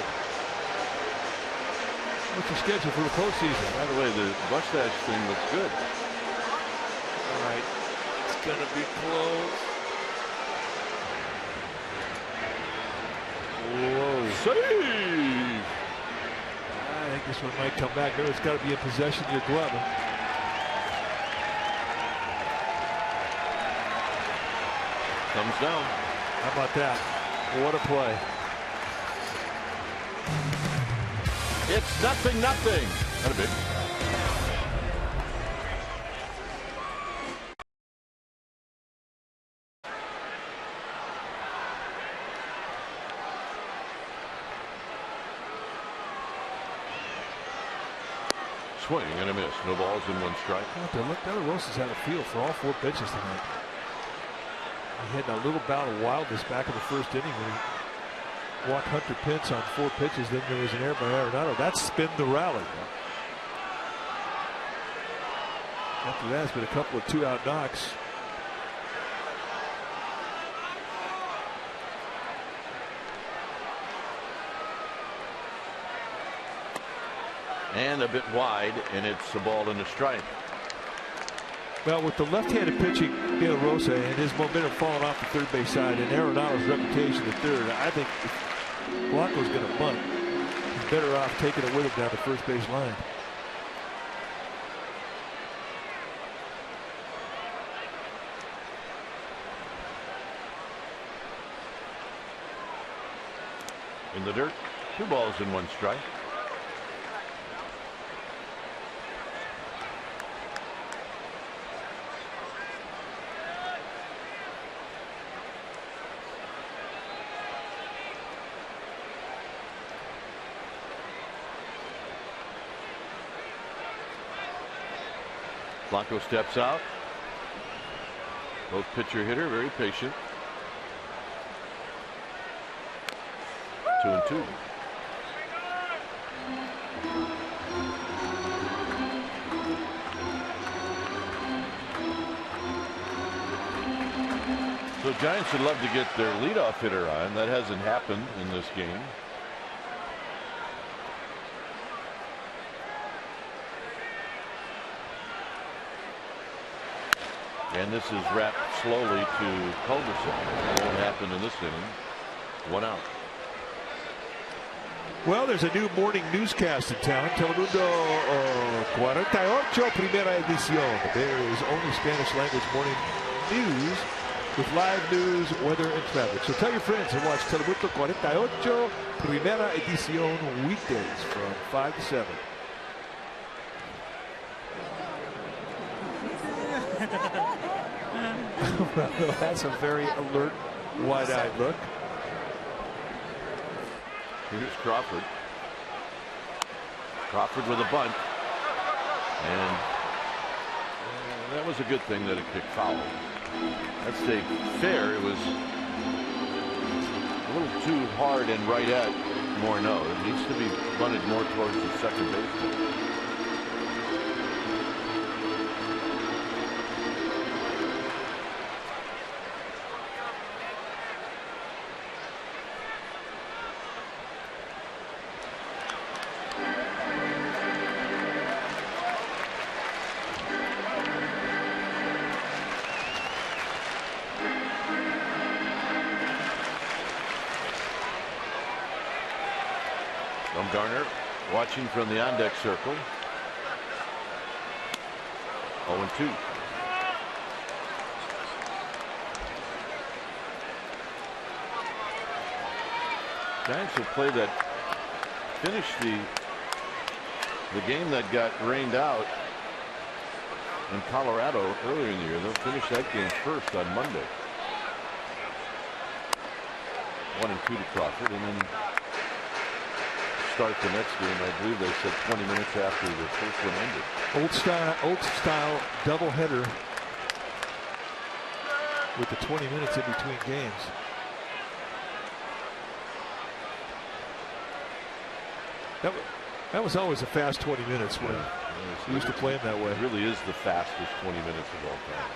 What's your schedule for the postseason? By the way, the mustache thing looks good. All right, it's going to be close. Whoa. Save! I think this one might come back. It's got to be in possession of your glove. Comes down. How about that? What a play. It's 0-0. Not a big. Swing and a miss. No balls and 1 strike. De La Rosa's had a feel for all 4 pitches tonight. He had a little bout of wildness back in the first inning when he walked Hunter Pence on 4 pitches. Then there was an error by Arenado. That spinned the rally. After that, it's been a couple of 2-out knocks. And a bit wide, and it's a ball and a strike. Well, with the left-handed pitching, De La Rosa, and his momentum falling off the third base side, and Arenado's reputation at third, I think if Blanco's going to bunt, he's better off taking it with him down the first base line. In the dirt, 2 balls and 1 strike. Blanco steps out. Both pitcher hitter, very patient. 2-2. So Giants would love to get their leadoff hitter on. That hasn't happened in this game. And this is wrapped slowly to Culberson. That won't happen in this inning. 1 out. Well, there's a new morning newscast in town. Telemundo 48, primera edición. There is only Spanish language morning news with live news, weather, and traffic. So tell your friends and watch Telemundo 48, primera edición weekdays from 5 to 7. Well, that's a very alert, wide-eyed look. Here's Crawford. Crawford with a bunt. And that was a good thing that it kicked foul. Let's say fair. It was a little too hard and right at Morneau. It needs to be bunted more towards the second baseman. Bumgarner watching from the on-deck circle. 0-2. Giants will play that, finish the game that got rained out in Colorado earlier in the year. They'll finish that game first on Monday. 1-2 to Crawford, and then start the next game. I believe they said 20 minutes after the first one ended. Old style doubleheader with the 20 minutes in between games. That was always a fast 20 minutes when we used to play them that way. It really is the fastest 20 minutes of all time.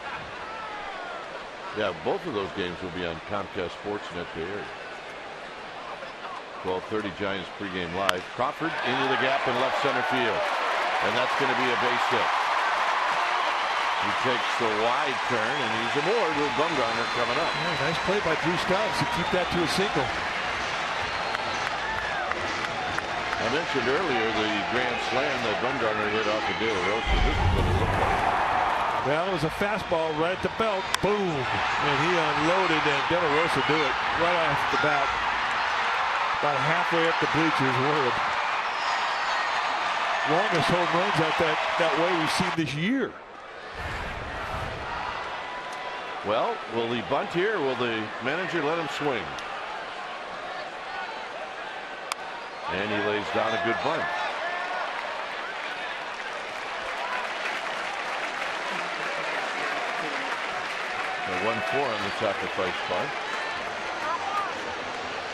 Yeah, both of those games will be on Comcast Sportsnet Bay Area. 12:30 Giants pregame live. Crawford into the gap in left center field, and that's going to be a base hit. He takes the wide turn, and he's aboard with Bumgarner coming up. Yeah, nice play by Drew Stouts to keep that to a single. I mentioned earlier the grand slam that Bumgarner hit off of De La Rosa. This is what it looked like. Well, it was a fastball right at the belt. Boom, and he unloaded, and De La Rosa do it right off the bat. About halfway up the bleachers. One of the longest home runs out that way we've seen this year. Well, will he bunt here? Will the manager let him swing? And he lays down a good bunt. The 1-4 on the sacrifice bunt.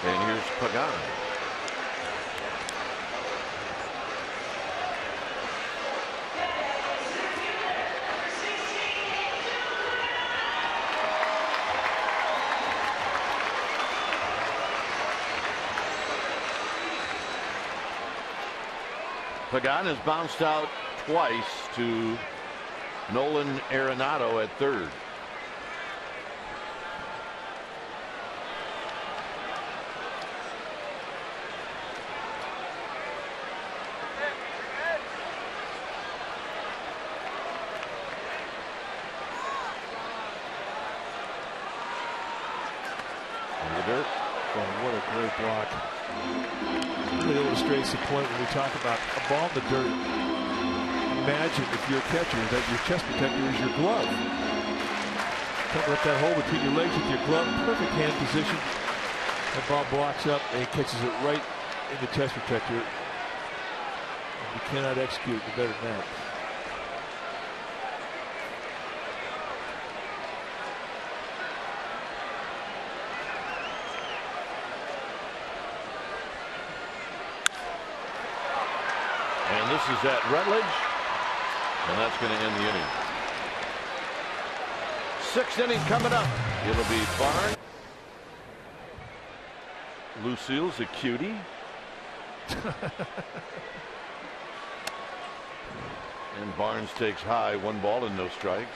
And here's Pagan. Pagan has bounced out twice to Nolan Arenado at third. What a great block. It illustrates the point when we talk about a ball in the dirt. Imagine if you're a catcher that your chest protector is your glove. Cover up that hole between your legs with your glove. Perfect hand position. That ball blocks up and catches it right in the chest protector. And you cannot execute it better than that. This is at Rutledge, and that's going to end the inning. Sixth inning coming up. It'll be Barnes. Lucille's a cutie. And Barnes takes high, 1 ball and no strikes.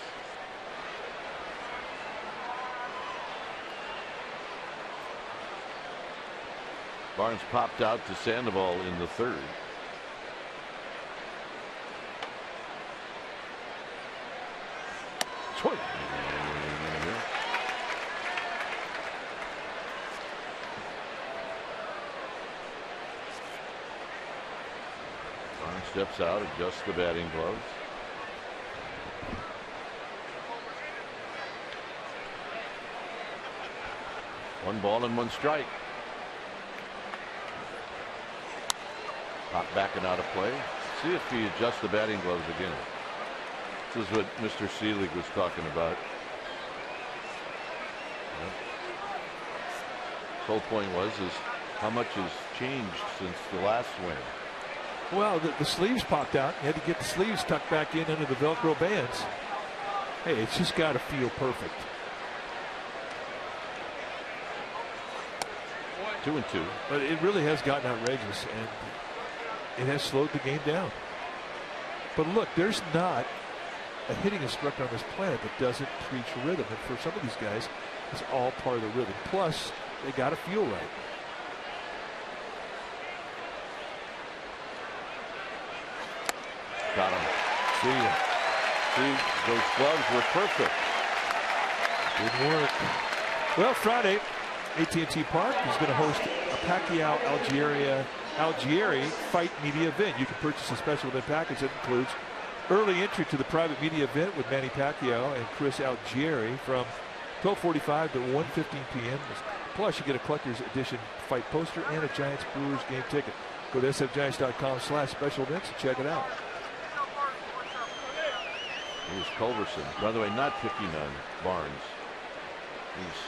Barnes popped out to Sandoval in the third. Barnes steps out, adjusts the batting gloves. One ball and 1 strike. Pop back and out of play. See if he adjusts the batting gloves again. This is what Mr. Seelig was talking about. whole point is how much has changed since the last win. Well, the sleeves popped out. You had to get the sleeves tucked back in under the Velcro bands. Hey, it's just got to feel perfect. 2-2. But it really has gotten outrageous, and it has slowed the game down. But look, there's not a hitting instructor on this planet that doesn't preach rhythm. And for some of these guys, it's all part of the rhythm. Plus, they got to feel right. Got him. See, those gloves were perfect. Good work. Well, Friday, AT&T Park is going to host a Pacquiao Algieri fight media event. You can purchase a special event package that includes early entry to the private media event with Manny Pacquiao and Chris Algieri from 12:45 to 1:15 p.m. Plus, you get a collector's edition fight poster and a Giants Brewers game ticket. Go to sfgiants.com/special events and check it out. Here's Culverson. By the way, not picking on Barnes. He's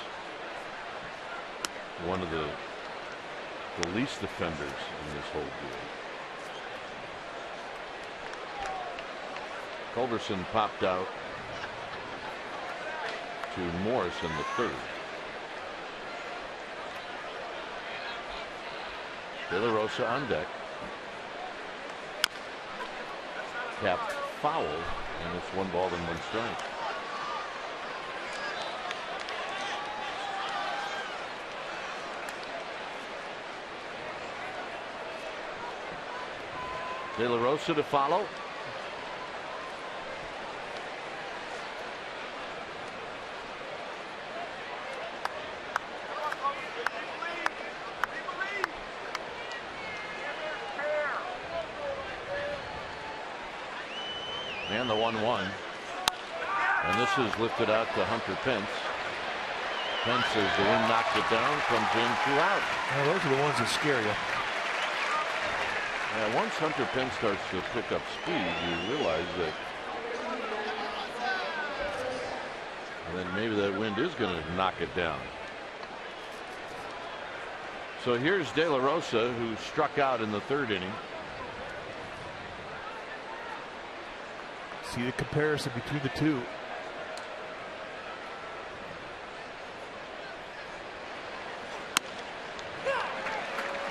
one of the least defenders in this whole deal. Culverson popped out to Morris in the third. De La Rosa on deck. Tapped foul, and it's 1 ball and 1 strike. De La Rosa to follow. And the 1-1. And this is lifted out to Hunter Pence. Pence, as the wind knocks it down, comes in 2 out. Well, those are the ones that scare you. Yeah, once Hunter Pence starts to pick up speed, you realize that then maybe that wind is going to knock it down. So here's De La Rosa, who struck out in the 3rd inning. See the comparison between the two.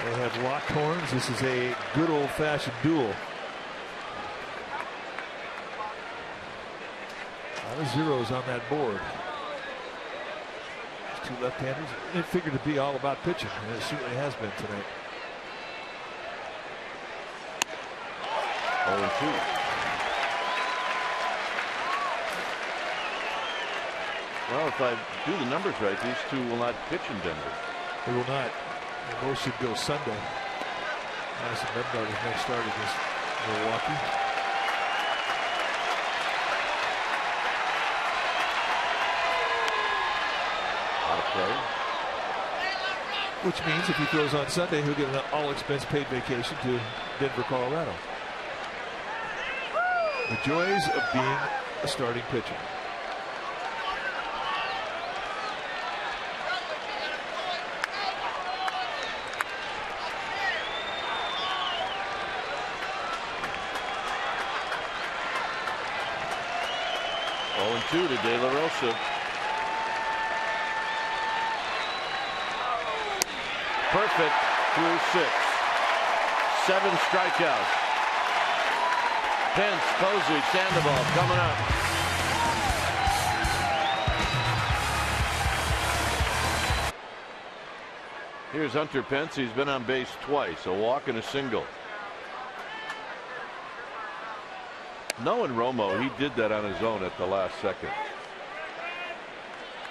They have locked horns. This is a good old-fashioned duel. A lot of zeros on that board. These two left-handers. It figured to be all about pitching, and it certainly has been tonight. 0-2. Well, if I do the numbers right, these two will not pitch in Denver. They will not. They both should go Sunday. Madison Bumgarner's next start against Milwaukee. Out of play. Which means if he throws on Sunday, he'll get an all-expense-paid vacation to Denver, Colorado. The joys of being a starting pitcher. To De La Rosa. Perfect through 6. 7 strikeouts. Pence, Posey, Sandoval coming up. Here's Hunter Pence. He's been on base twice, a walk and a single. Knowing Romo, he did that on his own at the last second.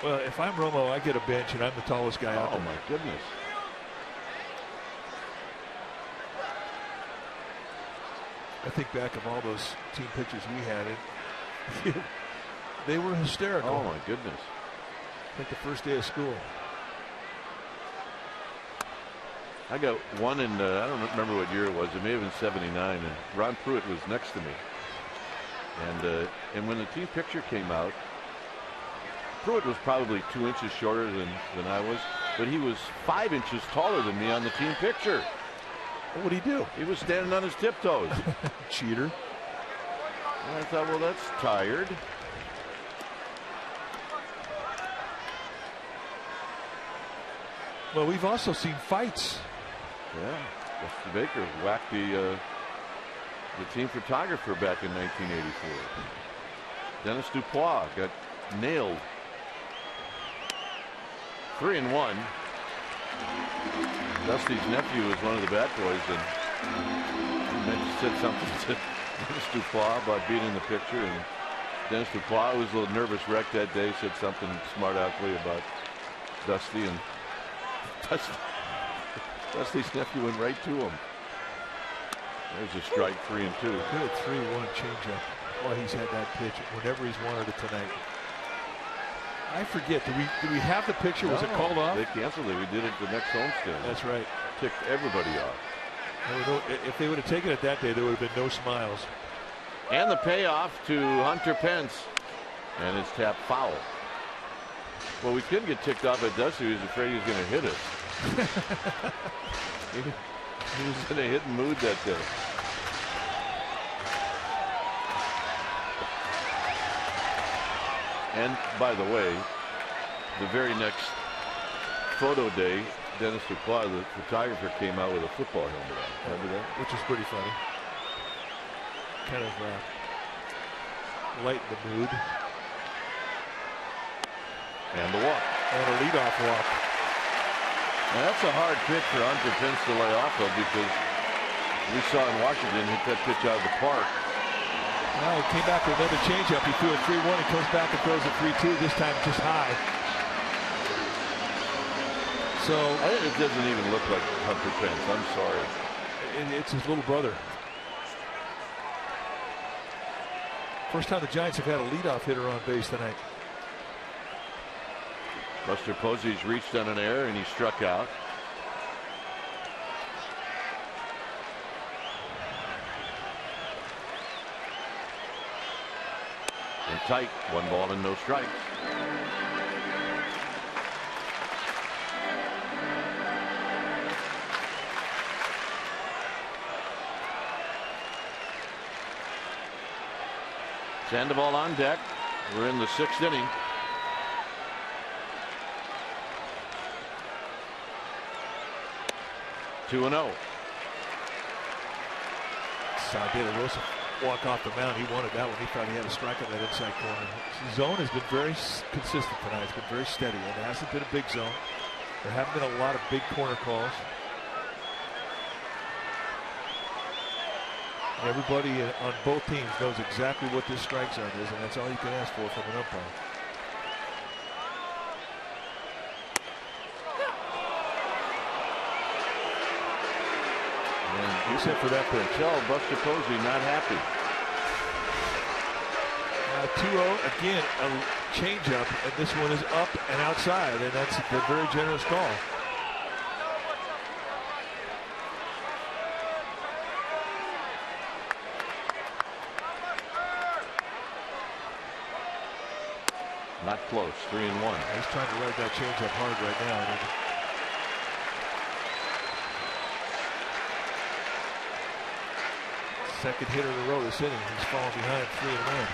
Well, if I'm Romo, I get a bench and I'm the tallest guy out there. Oh my goodness. I think back of all those team pictures we had, they were hysterical. Oh my goodness. Like the first day of school. I got one in, I don't remember what year it was. It may have been 79, and Ron Pruitt was next to me. And when the team picture came out, Pruitt was probably 2 inches shorter than I was. but he was 5 inches taller than me on the team picture. What did he do? He was standing on his tiptoes. Cheater. And I thought, well, that's tired. Well, we've also seen fights. Yeah, Dusty Baker whacked the team photographer back in 1984. Dennis Dupois got nailed. 3-1. Dusty's nephew is one of the bat boys, and he said something to Dennis Dupois about being in the picture, and Dennis Dupois was a little nervous wreck that day, said something smart-aleckly about Dusty, and Dusty's nephew went right to him. There's a strike, 3-2. Good 3-1 changeup. Well, he's had that pitch whenever he's wanted it tonight. I forget. Do we have the picture? Was it called off? They canceled it. We did it the next homestand. That's right. Ticked everybody off. If they would have taken it that day, there would have been no smiles. And the payoff to Hunter Pence. And it's tapped foul. Well, we couldn't get ticked off at Dusty. He was afraid he was going to hit us. He was in a hitting mood that day. And by the way, the very next photo day, Dennis Dupois, the photographer, came out with a football helmet on. Remember that? Which was pretty funny. Kind of lightened the mood. And the walk. And a leadoff walk. Now that's a hard pitch for Hunter Pence to lay off of, because we saw in Washington hit that pitch out of the park. Well, he came back with another changeup. He threw a 3-1. He comes back and throws a 3-2. This time just high. So it doesn't even look like Hunter Pence. I'm sorry. It's his little brother. First time the Giants have had a leadoff hitter on base tonight. Buster Posey's reached on an error and he struck out. And tight, 1 ball and no strikes. Sandoval on deck. We're in the 6th inning. Two and 0. Saw De La Rosa walk off the mound. He wanted that one. He thought he had a strike on that inside corner. His zone has been very consistent tonight. It's been very steady, and it hasn't been a big zone. There haven't been a lot of big corner calls. Everybody on both teams knows exactly what this strike zone is, and that's all you can ask for from an umpire. Except for that pitch. Oh, Buster Posey not happy. 2-0 again, a changeup, and this one is up and outside, and that's a very generous call. Not close. 3-1. He's trying to ride that changeup hard right now. Second hitter in a row this inning. He's falling behind 3-1.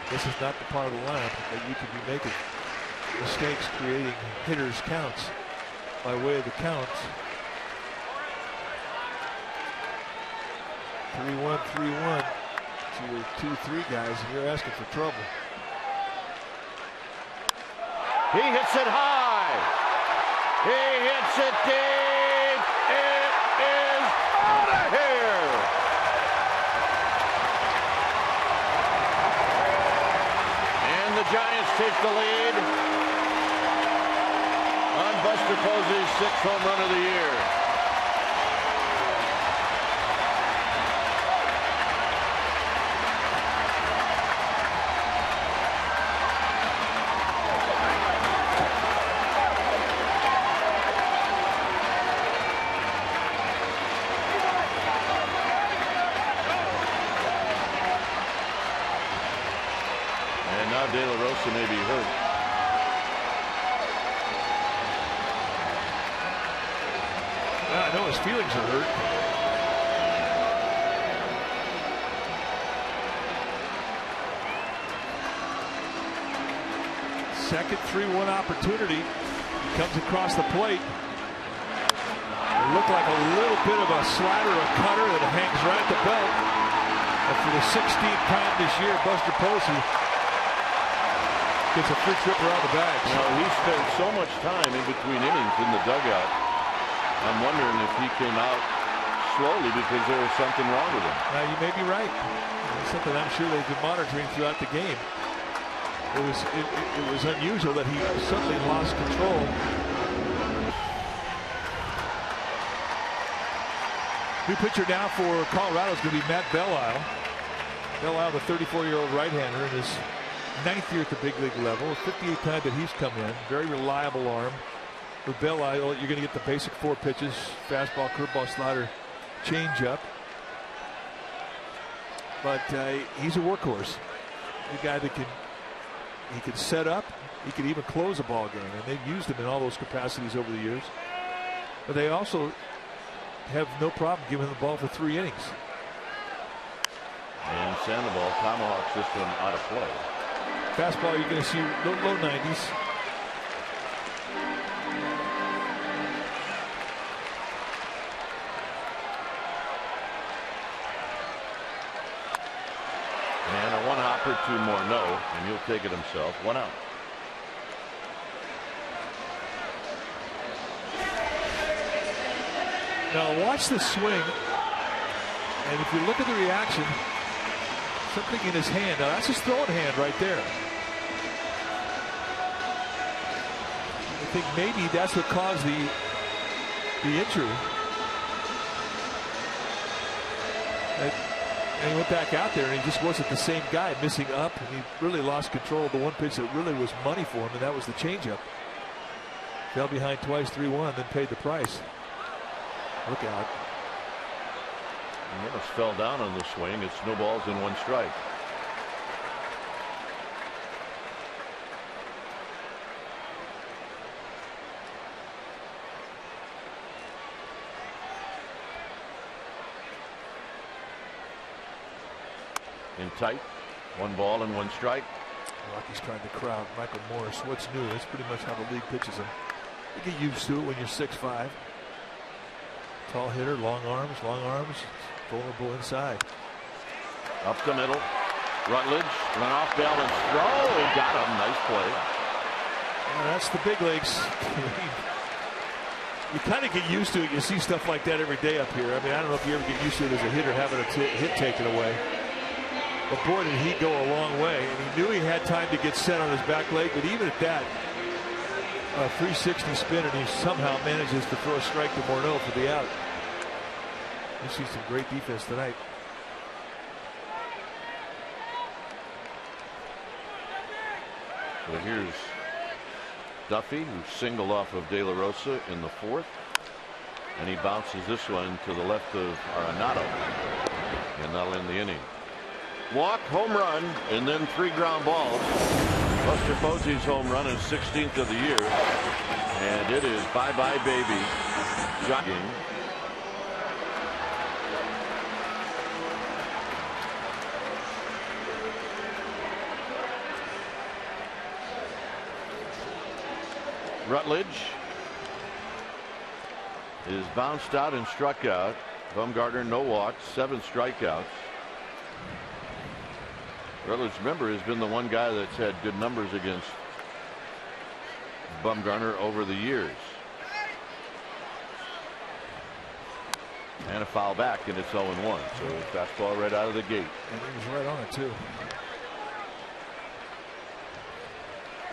This is not the part of the lineup that you could be making mistakes, creating hitters counts by way of the counts. 3-1, 3-1 to your 2-3 guys, and you're asking for trouble. He hits it high. He hits it deep. It is out of here. The Giants take the lead on Buster Posey's 6th home run of the year. De La Rosa may be hurt. know his feelings are hurt. Second 3-1 opportunity. Comes across the plate. It looked like a little bit of a slider, a cutter that hangs right at the belt. And for the 16th time this year, Buster Posey gets a free trip around the bags. You know, he spent so much time in between innings in the dugout. I'm wondering if he came out slowly because there was something wrong with him. Now, you may be right. It's something I'm sure they've been monitoring throughout the game. It was unusual that he suddenly lost control. New pitcher now for Colorado is going to be Matt Belisle. Belisle, the 34-year-old right-hander, in his 9th year at the big league level. 58th time that he's come in. Very reliable arm. With Belisle, you're going to get the basic 4 pitches: fastball, curveball, slider, changeup. But he's a workhorse. A guy that he can set up. He can even close a ball game, and they've used him in all those capacities over the years. But they also have no problem giving the ball for 3 innings. And Sandoval tomahawks this one out of play. Fastball, you're going to see low 90s. And a 1-hopper, 2 more no, and he'll take it himself. 1 out. Now watch the swing, and if you look at the reaction, something in his hand. Now that's his throwing hand right there. I think maybe that's what caused the injury. And he went back out there, and he just wasn't the same guy, missing up, and he really lost control of the one pitch that really was money for him, and that was the changeup. Fell behind twice, 3-1, then paid the price. Look out. He almost fell down on the swing. It's no balls and 1 strike. In tight. 1 ball and 1 strike. Rockies trying to crowd Michael Morris. What's new? That's pretty much how the league pitches him. You get used to it when you're 6'5". Tall hitter, long arms, vulnerable inside. Up the middle. Rutledge, run off balance throw. He got him. Nice play. Well, that's the big leagues. You kind of get used to it. You see stuff like that every day up here. I mean, I don't know if you ever get used to it as a hitter having a hit taken away. But boy, did he go a long way. And he knew he had time to get set on his back leg. But even at that, a 360 spin, and he somehow manages to throw a strike to Morneau for the out. You see some great defense tonight. So here's Duffy, who singled off of De La Rosa in the 4th, and he bounces this one to the left of Arenado, and that'll end the inning. Walk, home run, and then 3 ground balls. Buster Posey's home run is 16th of the year, and it is bye-bye baby jogging. Rutledge is bounced out and struck out. Bumgarner, no walks, 7 strikeouts. Rutledge, remember, has been the one guy that's had good numbers against Bumgarner over the years. And a foul back, and it's 0-1. So fastball right out of the gate. And he was right on it, too.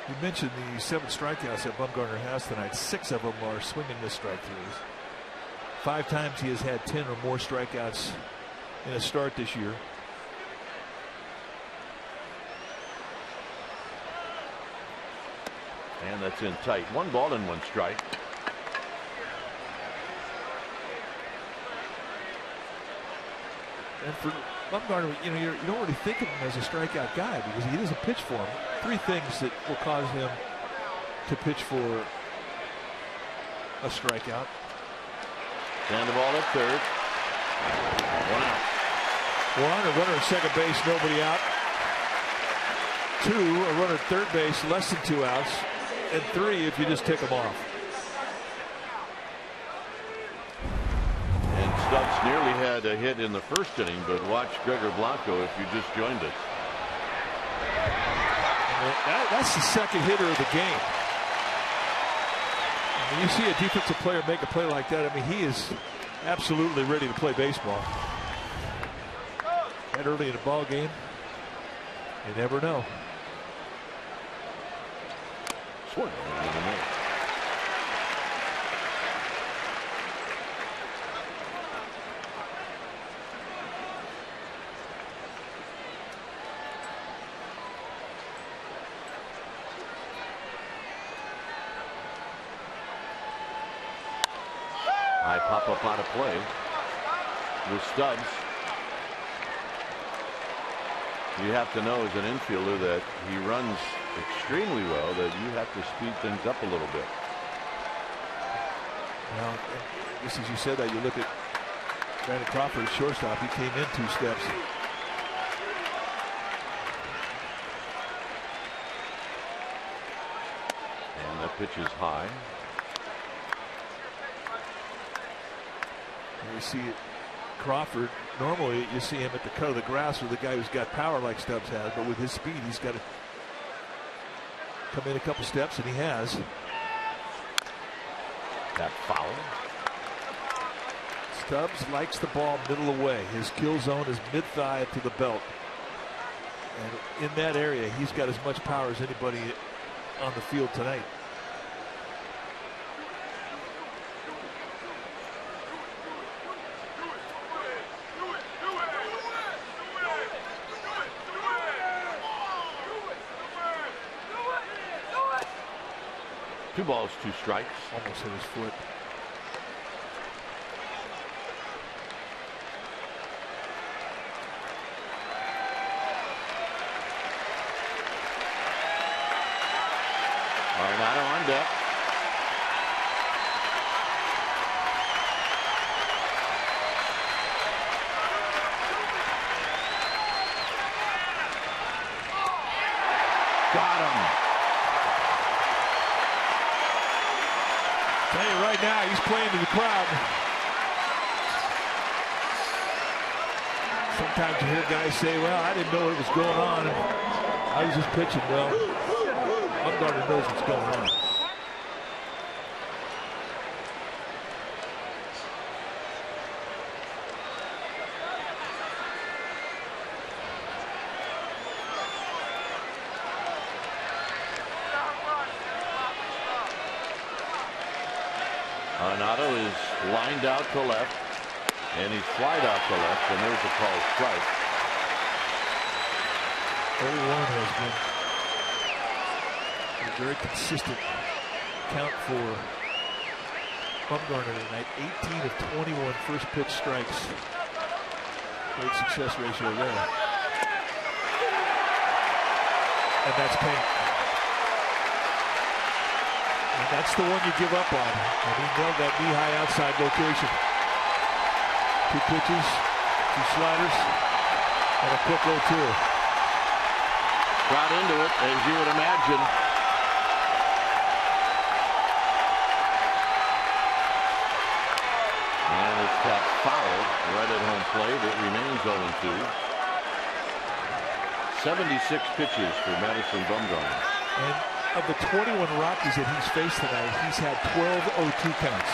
You mentioned the 7 strikeouts that Bumgarner has tonight. 6 of them are swing and miss strike throughs. 5 times he has had 10 or more strikeouts in a start this year. And that's in tight. 1 ball and 1 strike. And for Bumgarner, you don't really think of him as a strikeout guy because he doesn't pitch for him. 3 things that will cause him to pitch for a strikeout. Stand the ball at third. 1 out. 1, a runner at second base, nobody out. 2, a runner at third base, less than 2 outs. And 3 if you just take them off. And Stubbs nearly had a hit in the first inning, but watch Gregor Blanco if you just joined us. That's the second hitter of the game. When you see a defensive player make a play like that, I mean, he is absolutely ready to play baseball. That early in the ball game, you never know. Swing. High pop up out of play with Stubbs. You have to know as an infielder that he runs extremely well, that you have to speed things up a little bit. Well, just as you said that, you look at Brandon Crawford, shortstop. He came in 2 steps. And that pitch is high. And you see it, Crawford, normally you see him at the cut of the grass with a guy who's got power like Stubbs has, but with his speed, he's got to come in a couple steps, and he has. That foul. Stubbs likes the ball middle away. His kill zone is mid-thigh to the belt. And in that area, he's got as much power as anybody on the field tonight. Two balls, 2 strikes. Almost hit his foot. Arenado on deck. Got him. Tell you right now, he's playing to the crowd. Sometimes you hear guys say, well, I didn't know what was going on. I was just pitching. Well, Bumgarner knows what's going on. Arenado is lined out to left, and he's flied out to left, and there's a called strike. 0-1 has been a very consistent count for Bumgarner tonight. 18 of 21 first pitch strikes. Great success ratio there. And that's Payne. And that's the one you give up on. And he nailed that knee-high outside location. 2 pitches, 2 sliders, and a quick 0-2. Got into it, as you would imagine. And it's tapped foul right at home plate. It remains 0-2. 76 pitches for Madison Bumgarner. And of the 21 Rockies that he's faced tonight, he's had 12 0-2 counts.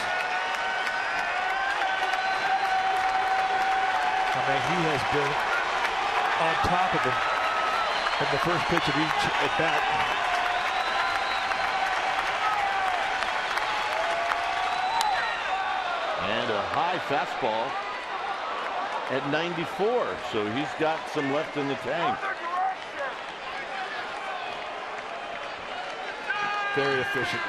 I mean, he has been on top of him from the first pitch of each at bat. And a high fastball at 94, so he's got some left in the tank. Very efficient.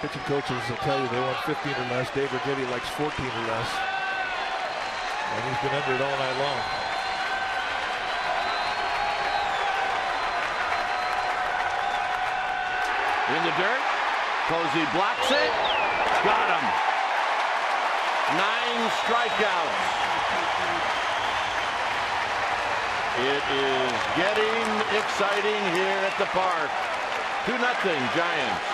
Pitching coaches will tell you they want 15 or less. Dave Rigetti likes 14 or less. And he's been under it all night long. In the dirt. Posey blocks it. Got him. 9 strikeouts. It is getting exciting here at the park. 2-0 Giants.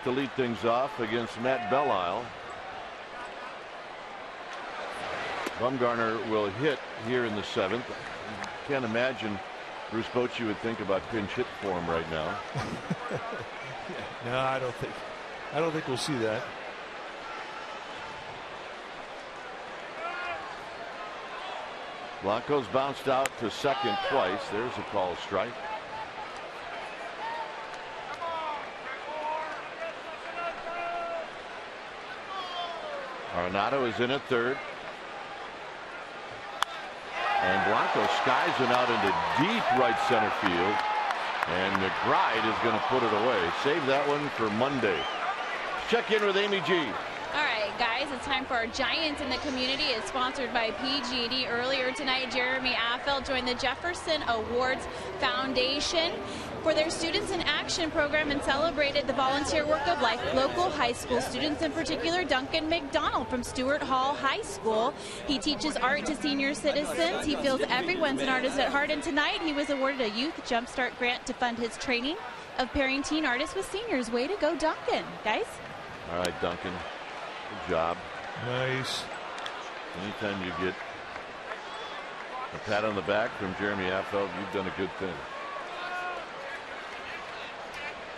To lead things off against Matt Belisle. Bumgarner will hit here in the 7th. Can't imagine Bruce Bochy would think about pinch hit for him right now. No, I don't think we'll see that. Blanco's bounced out to second twice. There's a call strike. Arenado is in at third. And Blanco skies it out into deep right center field. And McBride is going to put it away. Save that one for Monday. Check in with Amy G. All right, guys, it's time for our Giants in the Community. It's sponsored by PG&E. Earlier tonight, Jeremy Affeld joined the Jefferson Awards Foundation for their Students in Action program and celebrated the volunteer work of local high school students, in particular Duncan McDonald from Stewart Hall High School. He teaches art to senior citizens. He feels everyone's an artist at heart, and tonight he was awarded a Youth Jumpstart grant to fund his training of pairing teen artists with seniors. Way to go, Duncan, guys. All right, Duncan. Good job. Nice. Anytime you get a pat on the back from Jeremy Affeld, you've done a good thing.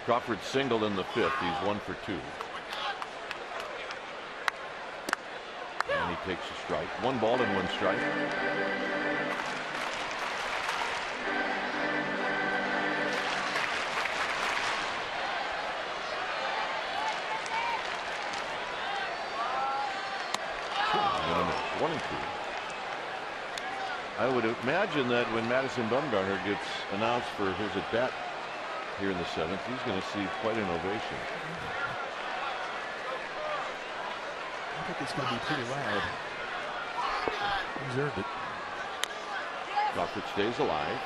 Crawford singled in the 5th. He's 1 for 2. And he takes a strike. 1 ball and 1 strike. One and 2. I would imagine that when Madison Bumgarner gets announced for his at bat here in the 7th, he's going to see quite an ovation. I think it's going to be pretty loud. He's earned it. Crawford stays alive.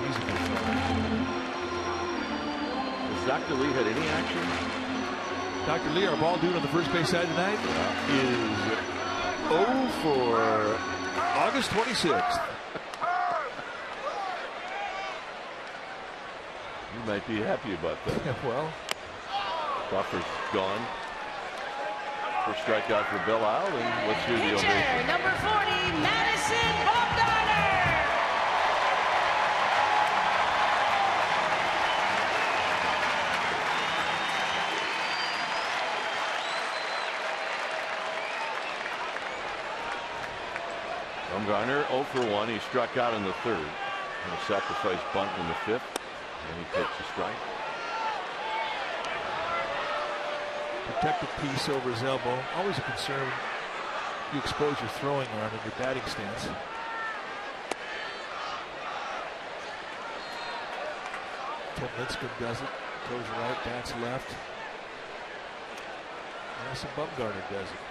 He's a good fella. Has Dr. Lee had any action? Dr. Lee, our ball dude on the first base side tonight, is 0 for August 26th. You might be happy about that. Well, Crawford's gone. First strikeout for Belisle, and let's hear the ovation. Number 40, Madison Bumgarner. Bumgarner 0 for 1. He struck out in the 3rd. And a sacrifice bunt in the 5th. And he takes a strike. protected piece over his elbow. Always a concern. You expose your throwing arm in your batting stance. Tim Lincecum does it. Goes right, bats left. Madison Bumgarner does it.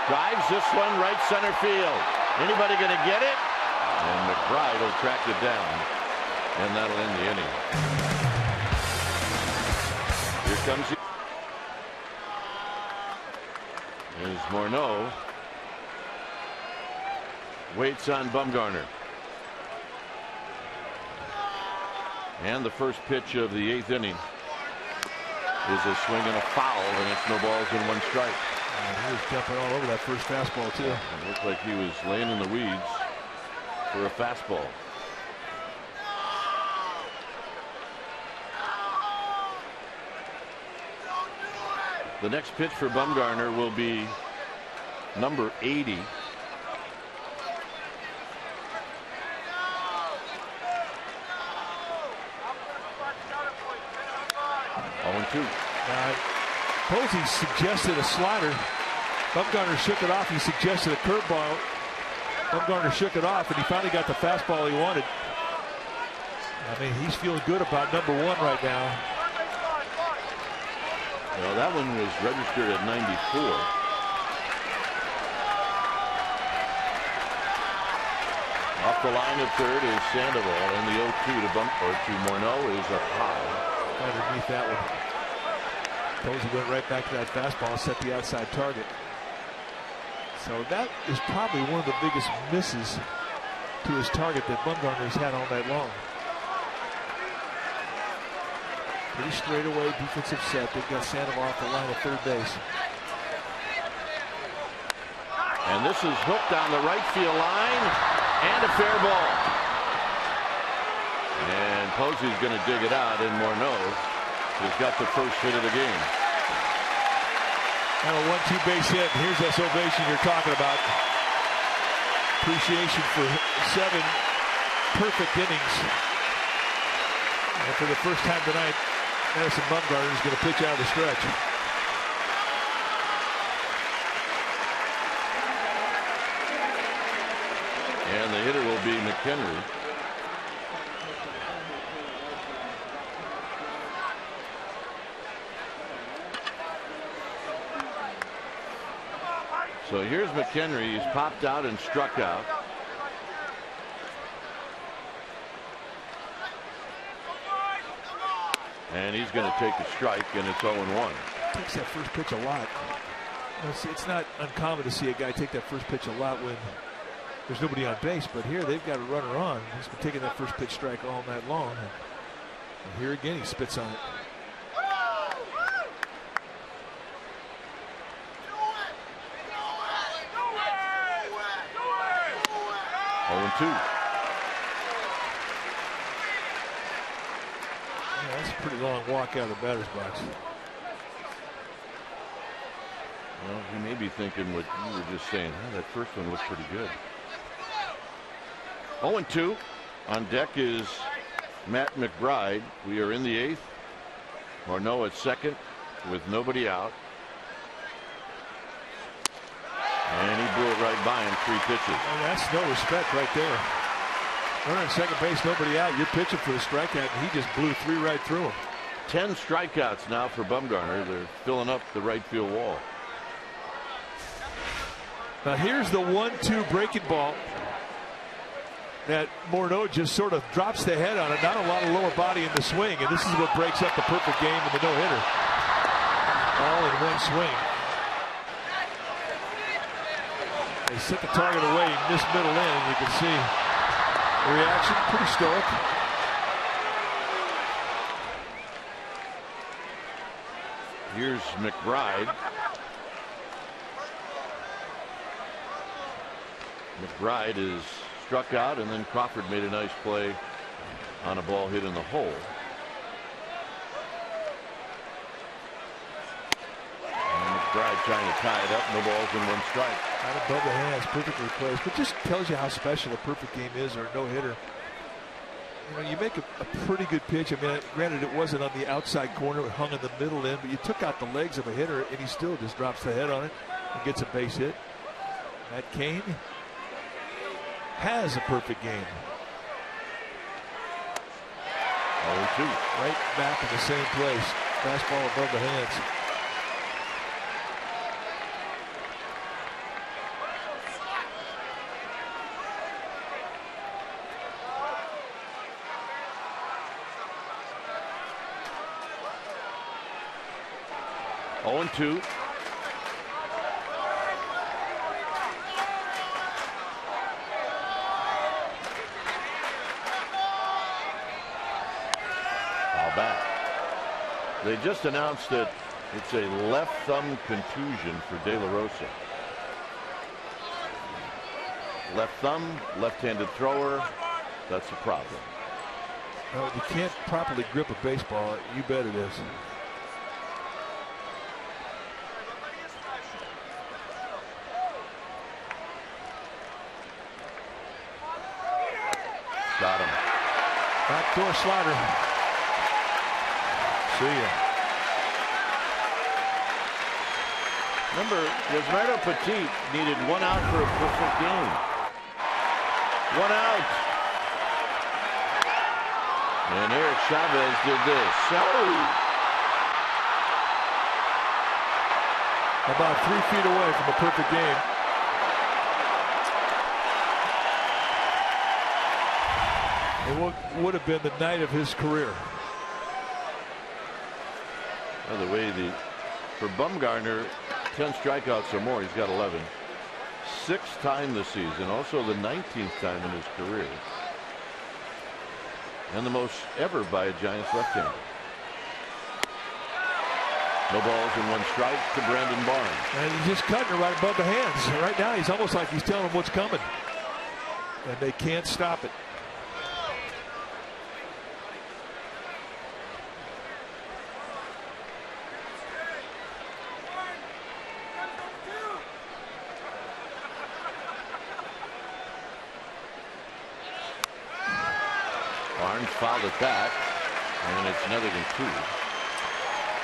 Drives this one right center field. Anybody going to get it? And McBride will track it down. And that'll end the inning. Here comes he. As Morneau waits on Bumgarner. And the first pitch of the 8th inning is a swing and a foul, and it's no balls and 1 strike. And he was jumping all over that first fastball, too. It looked like he was laying in the weeds for a fastball. The next pitch for Bumgarner will be number 80. Posey suggested a slider. Bumgarner shook it off. He suggested a curveball. Bumgarner shook it off, and he finally got the fastball he wanted. I mean, he's feeling good about number 1 right now. Well, that one was registered at 94. Off the line of third is Sandoval, and the 0-2 to Morneau is up high. Underneath that one. Posey went right back to that fastball, set the outside target. So that is probably one of the biggest misses to his target that Bumgarner's had all night long. Pretty straight away defensive set. They've got Sandoval off the line of third base. And this is hooked on the right field line, and a fair ball. And Posey's going to dig it out, and Morneau has got the first hit of the game. And a 1-2 base hit. Here's this ovation you're talking about. Appreciation for 7 perfect innings. And for the first time tonight, Madison Bumgarner is going to pitch out of the stretch. And the hitter will be McHenry. So here's McHenry. He's popped out and struck out. And he's going to take a strike, and it's 0-1. Takes that first pitch a lot. It's not uncommon to see a guy take that first pitch a lot when there's nobody on base, but here they've got a runner on. He's been taking that first pitch strike all night long. And here again, he spits on it. 0-2. Yeah, that's a pretty long walk out of the batter's box. Well, he may be thinking what you were just saying. Oh, that first one looked pretty good. 0-2. On deck is Matt McBride. We are in the 8th. Morneau at second with nobody out. And he blew it right by him, 3 pitches. Oh, that's no respect right there. Runner at second base, nobody out. You're pitching for the strikeout, and he just blew 3 right through him. 10 strikeouts now for Bumgarner. They're filling up the right field wall. Now here's the 1-2 breaking ball that Morneau just sort of drops the head on it. Not a lot of lower body in the swing, and this is what breaks up the perfect game in the no-hitter. All in one swing. They set the target away, missed middle in, and you can see the reaction, pretty stoic. Here's McBride. McBride is struck out, and then Crawford made a nice play on a ball hit in the hole. And McBride trying to tie it up. No balls and 1 strike. Out above the hands, perfectly placed. But just tells you how special a perfect game is, or a no-hitter. You know, you make a pretty good pitch. I mean, granted, it wasn't on the outside corner, it hung in the middle end, but you took out the legs of a hitter, and he still just drops the head on it and gets a base hit. Matt Cain has a perfect game. 0-2. Right back in the same place. Fastball above the hands. Oh, 2. Back. They just announced that it's a left thumb contusion for De La Rosa. Left thumb, left-handed thrower. That's a problem. No, you can't properly grip a baseball. You bet it is. Got him. Backdoor slider. See ya. Remember, Yasmero Petit needed 1 out for a perfect game. 1 out. And Eric Chavez did this. About 3 feet away from a perfect game. And would have been the night of his career. By the way, for Bumgarner, 10 strikeouts or more, he's got 11. 6th time this season, also the 19th time in his career. And the most ever by a Giants left-hander. No balls and 1 strike to Brandon Barnes. And he's just cutting it right above the hands. Right now, he's almost like he's telling them what's coming. And they can't stop it. Barnes fouled it back, and it's another than 2.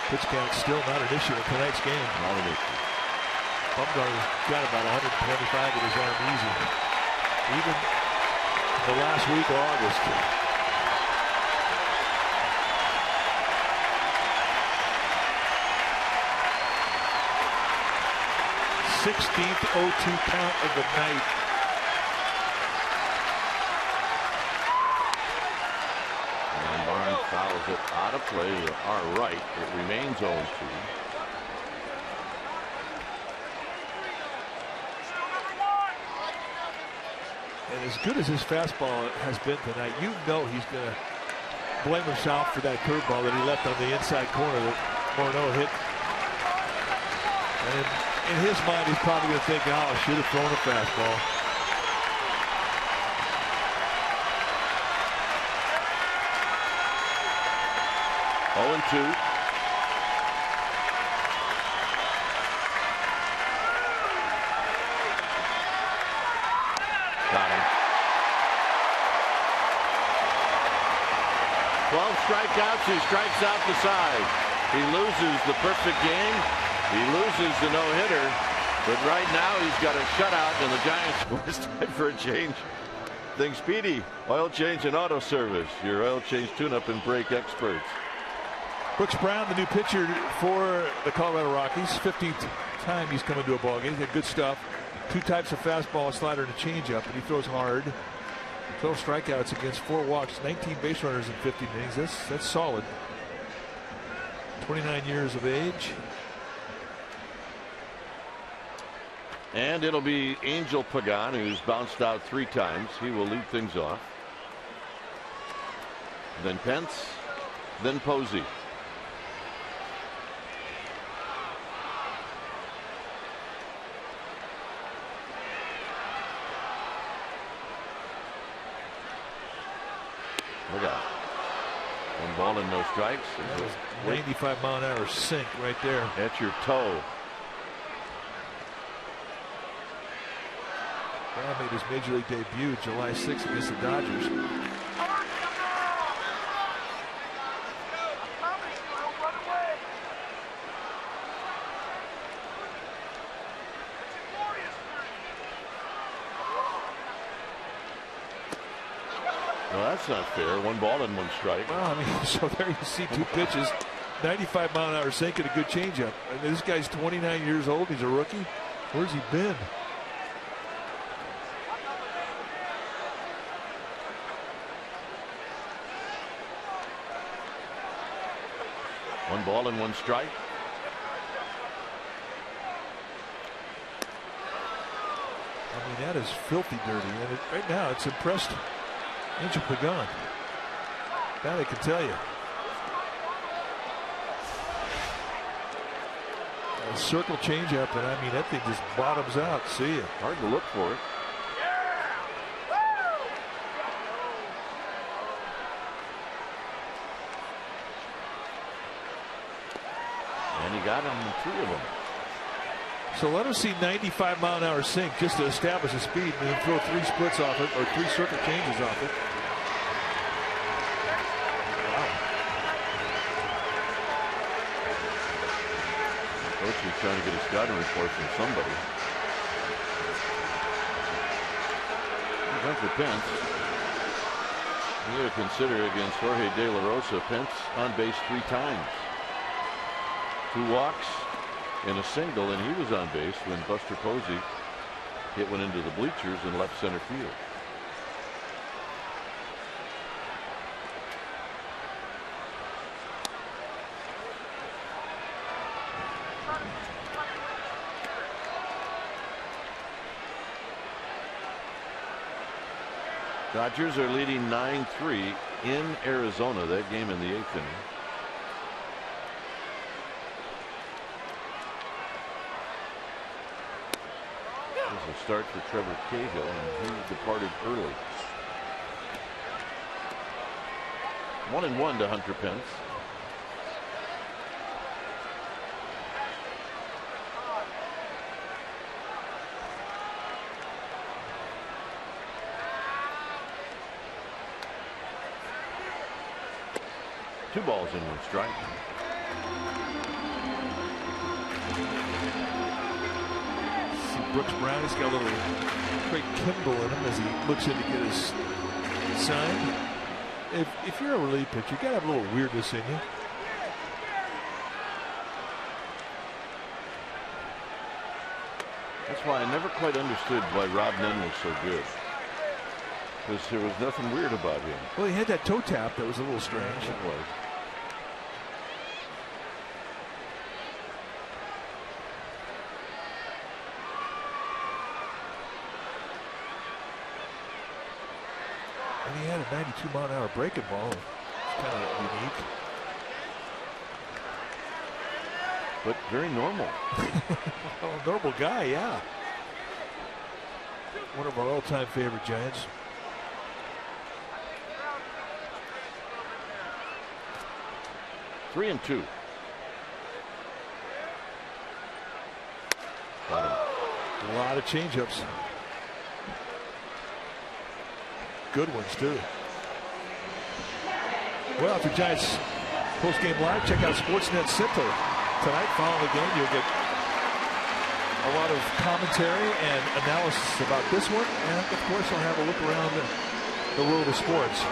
Pitch count still not an issue in tonight's game. Not an issue. Bumgarner's got about 125 in his arm easy. Even the last week of August. th 0-2 count of the night. And Barnes fouls it out of play to our right. It remains 0-2. And as good as his fastball has been tonight, you know he's going to blame himself for that curveball that he left on the inside corner that Morneau hit. And in his mind, he's probably going to think, oh, I should have thrown a fastball. Got him. 12 strikeouts. He strikes out the side. He loses the perfect game. He loses the no-hitter. But right now he's got a shutout, and the Giants. It's time for a change. Things speedy. Oil change and auto service. Your oil change tune-up and brake experts. Brooks Brown, the new pitcher for the Colorado Rockies. 15th time he's come into a ball game. He's got good stuff. 2 types of fastball, a slider, and a changeup, and he throws hard. 12 strikeouts against 4 walks, 19 base runners in 15 innings. That's solid. 29 years of age. And it'll be Angel Pagan, who's bounced out 3 times. He will lead things off. Then Pence, then Posey. Look out. 1 ball and no strikes. 95-mile-an-hour sink right there. At your toe. Brown made his major league debut July 6th against the Dodgers. Well, that's not fair. 1 ball and 1 strike. Well, I mean, so there you see 2 pitches. 95-mile-an-hour sink and a good changeup. I mean, this guy's 29 years old. He's a rookie. Where's he been? One ball and 1 strike. I mean, that is filthy dirty. And right now, it's impressed Angel Pagan. That I can tell you. A circle changeup, and I mean, that thing just bottoms out. See ya. Hard to look for it. And he got him in 2 of them. So let us see 95-mile-an-hour sink just to establish the speed, and then throw 3 splits off it, or 3 circle changes off it. Wow. Coach is trying to get a scouting report from somebody. He's for Pence. You got to consider against Jorge De La Rosa, Pence on base 3 times. 2 walks and a single, and he was on base when Buster Posey hit one into the bleachers in left center field. Dodgers are leading 9-3 in Arizona. That game in the 8th inning. There's a start for Trevor Cahill, and he departed early. 1-1 to Hunter Pence. Two balls and 1 strike. See Brooks Brown, he's got a little Craig Kimball in him as he looks in to get his sign. If you're a relief pitcher, you gotta have a little weirdness in you. That's why I never quite understood why Rob Nen was so good. Because there was nothing weird about him. Well, he had that toe tap that was a little strange. It was. And he had a 92-mile-an-hour breaking ball. It's kind of unique. But very normal. Oh, normal guy, yeah. One of our all-time favorite Giants. Three and 2. Got him. A lot of changeups. Good ones, too. Well, after Giants post-game live, check out Sportsnet Center. Tonight, following the game, you'll get a lot of commentary and analysis about this one. And, of course, I'll have a look around the world of sports.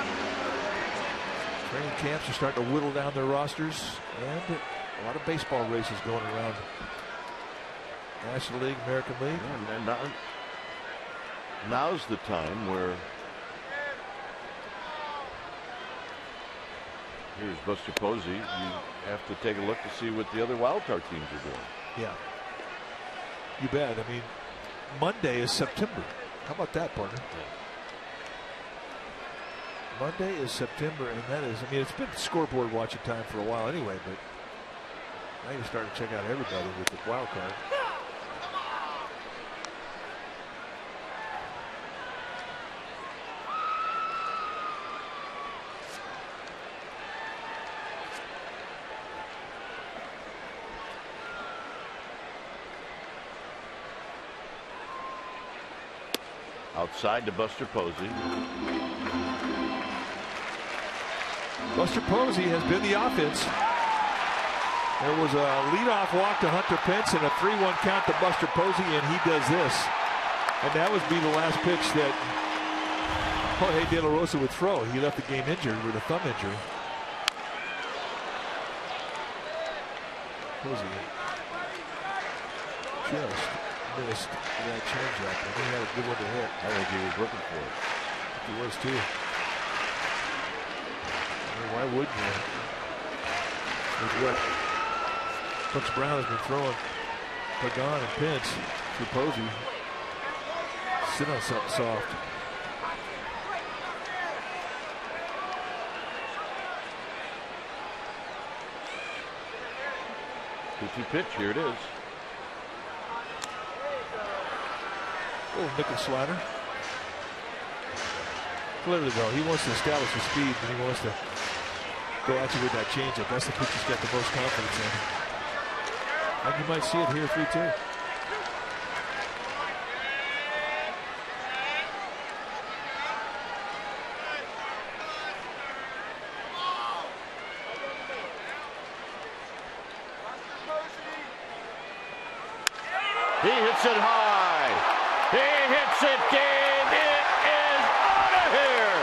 Training camps are starting to whittle down their rosters, and a lot of baseball races going around. National League, American League. And now's the time where here's Buster Posey. You have to take a look to see what the other wild card teams are doing. Yeah. You bet. I mean, Monday is September. How about that, partner? Yeah. Monday is September, and that is, I mean, it's been scoreboard watching time for a while anyway, but now you're starting to check out everybody with the wild card. Outside to Buster Posey. Buster Posey has been the offense. There was a leadoff walk to Hunter Pence and a 3-1 count to Buster Posey, and he does this. And that would be the last pitch that Jorge De La Rosa would throw. He left the game injured with a thumb injury. Posey just missed that changeup, and he had a good one to hit. I think he was looking for it. He was too. Why wouldn't you? With what Brooks Brown has been throwing Pagan and Pence through Posey. Sit on something soft. Two pitch, here it is. Little nickel slider. Clearly, though, he wants to establish the speed, and he wants to go at you with that changeup. That's the pitch he's got the most confidence in. And you might see it here 3-2. He hits it high. He hits it deep. It is out of here.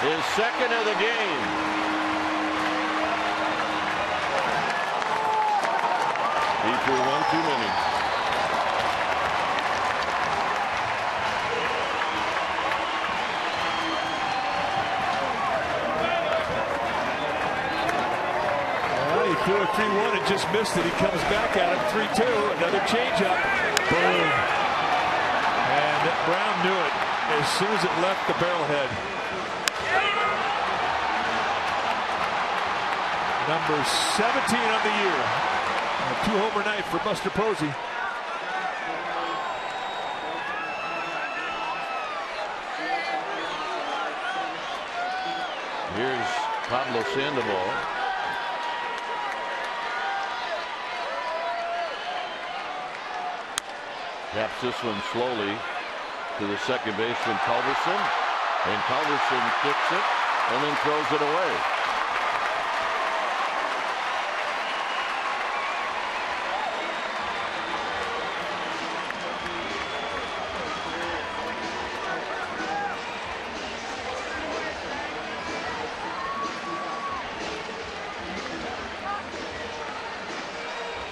His second of the game. He threw one too many. Well, he threw a 3-1 2-1 and just missed it. He comes back at him, 3-2. Another changeup. Boom. And Brown knew it as soon as it left the barrelhead. Number 17 on the year. A 2-homer night for Buster Posey. Here's Pablo Sandoval. Taps this one slowly to the second baseman Culverson, and Culverson kicks it and then throws it away.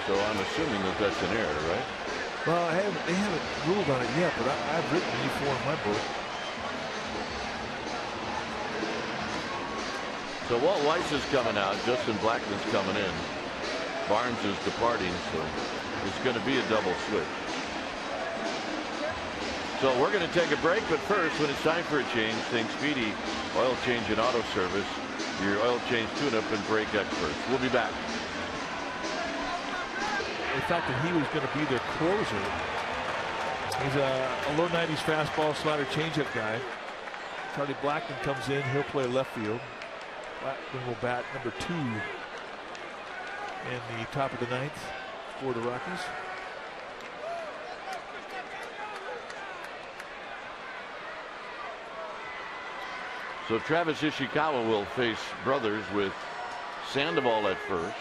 So I'm assuming that that's an error, right? Well, they haven't ruled on it yet, but I've written E4 in my book. So Walt Weiss is coming out. Justin Blackmon's coming in. Barnes is departing, so it's going to be a double switch. So we're going to take a break, but first, when it's time for a change, think Speedy Oil Change and Auto Service, your oil change tune-up and brake experts. We'll be back. The fact that he was going to be their closer. He's a low 90s fastball, slider, changeup guy. Charlie Blackmon comes in. He'll play left field. Blackmon will bat number 2 in the top of the 9th for the Rockies. So Travis Ishikawa will face brothers with Sandoval at first.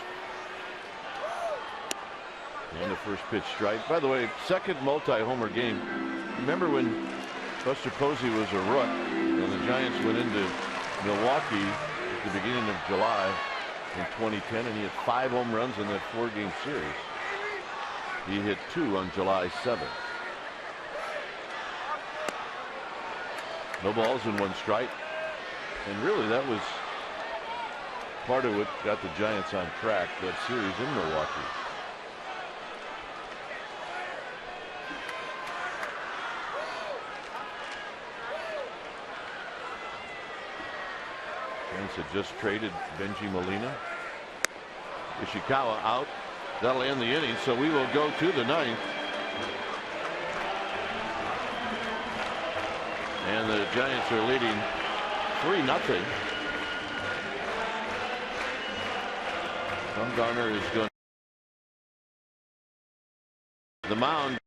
And the first pitch strike. By the way, second multi-homer game. Remember when Buster Posey was a rook and the Giants went into Milwaukee at the beginning of July in 2010, and he had 5 home runs in that 4-game series. He hit 2 on July 7th. No balls and 1 strike. And really that was part of what got the Giants on track, that series in Milwaukee. Giants had just traded Benji Molina. Ishikawa out. That'll end the inning, so we will go to the 9th. And the Giants are leading 3-0. Bumgarner is going to the mound.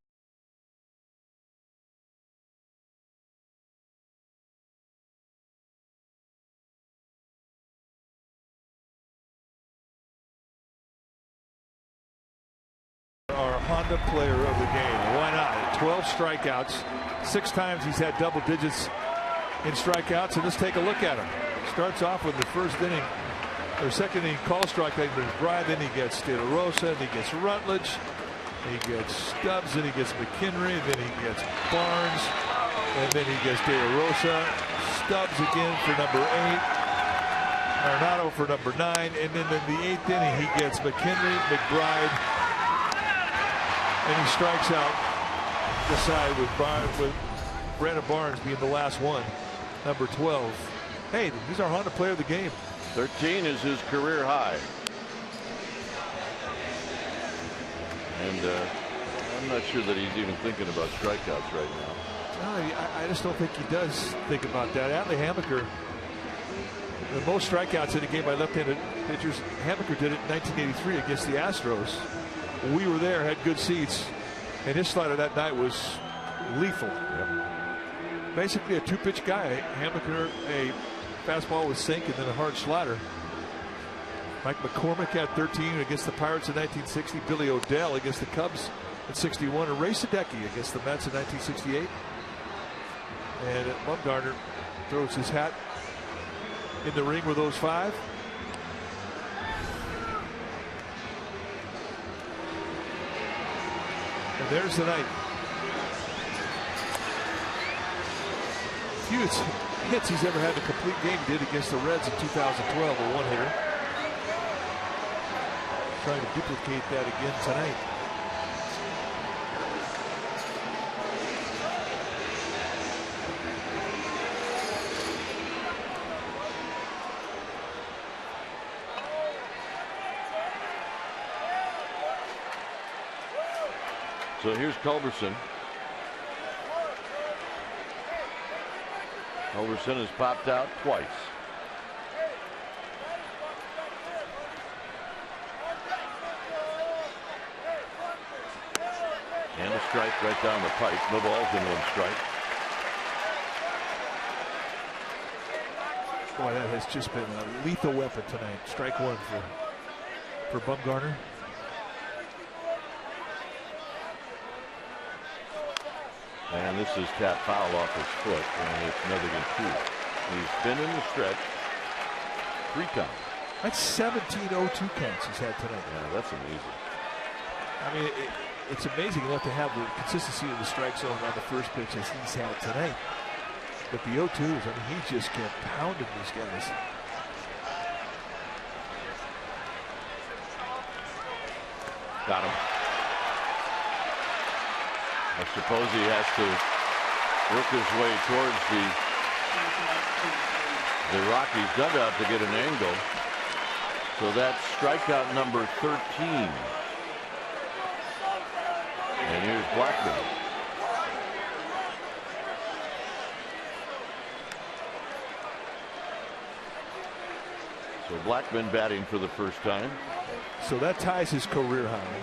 Our Honda player of the game. Why not? 12 strikeouts. 6 times he's had double digits in strikeouts, and let's take a look at him. Starts off with the first inning or second inning call strikeout with Bride, then he gets De La Rosa, and he gets Rutledge, he gets Stubbs, and he gets McHenry, then he gets Barnes, and then he gets De La Rosa, Stubbs again for number 8, Arenado for number 9, and then in the 8th inning he gets McHenry, McBride, and he strikes out the side with Brandon Barnes being the last one, number 12. Hey, he's our Honda player of the game. 13 is his career high. And I'm not sure that he's even thinking about strikeouts right now. No, I just don't think he does think about that. Adley Hammaker, the most strikeouts in a game by left-handed pitchers. Hammaker did it in 1983 against the Astros. We were there, had good seats, and his slider that night was lethal. Yep. Basically a 2-pitch guy. Hammaker, a fastball with sink and then a hard slider. Mike McCormick had 13 against the Pirates in 1960. Billy O'Dell against the Cubs in 61. And Ray Sadecki against the Mets in 1968. And Bumgarner throws his hat in the ring with those 5. And there's the night. Few hits he's ever had in a complete game. He did against the Reds in 2012, a 1-hitter. trying to duplicate that again tonight. So here's Culberson. Culberson has popped out twice. And a strike right down the pipe. No balls in one strike. Boy, that has just been a lethal weapon tonight. Strike one for Bumgarner. And this is tap foul off his foot, and it's nothing in two. He's been in the stretch 3 times. That's 17 0-2 counts he's had tonight. Yeah, that's amazing. I mean, it's amazing enough to have the consistency of the strike zone on the first pitch as he's had tonight. But the 0-2s, I mean, he just kept pounding these guys. Got him. I suppose he has to work his way towards the Rockies dugout to get an angle. So that's strikeout number 13. And here's Blackman. So Blackman batting for the first time. So that ties his career high.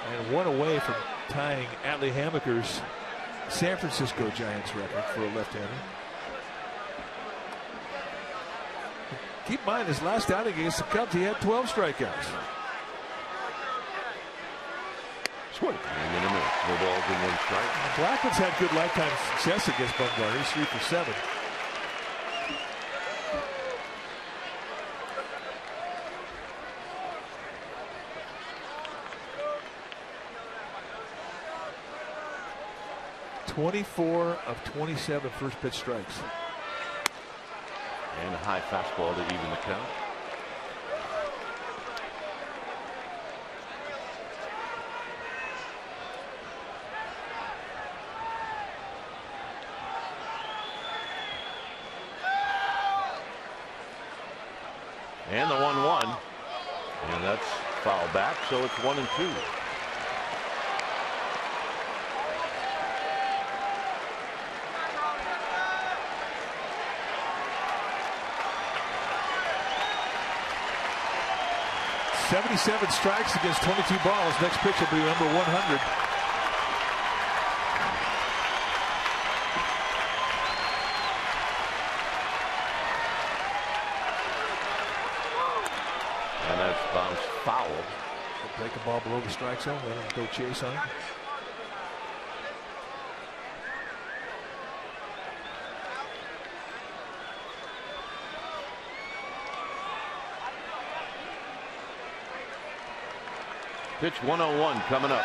And one away from tying Atlee Hammaker's San Francisco Giants record for a left-hander. Keep in mind, his last outing against the Cubs, he had 12 strikeouts. Swing. And in a minute, no balls in one strike. Blackman's had good lifetime success against Bumgarner. He's 3 for 7. (24 of 27 first pitch strikes). And a high fastball to even the count. And the 1-1. And that's foul back, so it's 1-2. .77 strikes against 22 balls. Next pitch will be number 100. And that's bounced foul. So take a ball below the strike zone. Let him go chase on it. Pitch 101 coming up.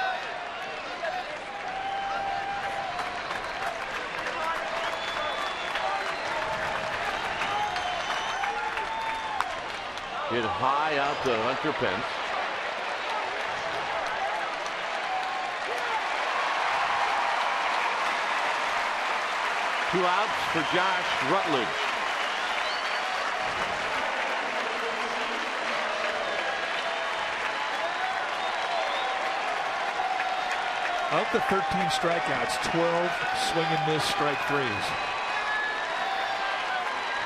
Hit high out to Hunter Pence. Two outs for Josh Rutledge. Of the 13 strikeouts, 12 swing and miss strike threes.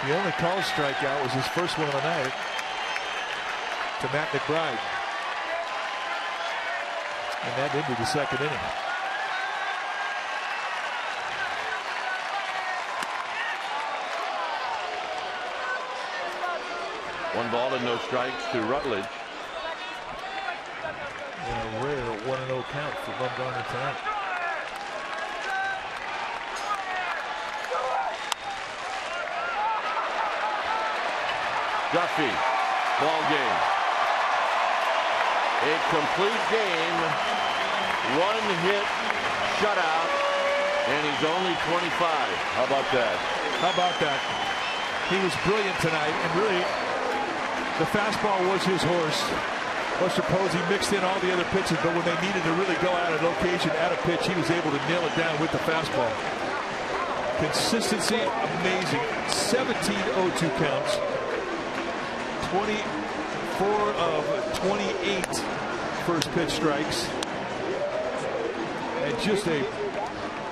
The only called strikeout was his first one of the night to Matt McBride. And that ended the second inning. One ball and no strikes to Rutledge. A rare 1-0 count for Bumgarner tonight. Duffy, ball game. A complete game, 1-hit shutout, and he's only 25. How about that? How about that? He was brilliant tonight, and really The fastball was his horse. Let's suppose he mixed in all the other pitches, but when they needed to really go out of location, out of pitch, he was able to nail it down with the fastball. Consistency, amazing. 17 0-2 counts. 24 of 28 first pitch strikes. And just a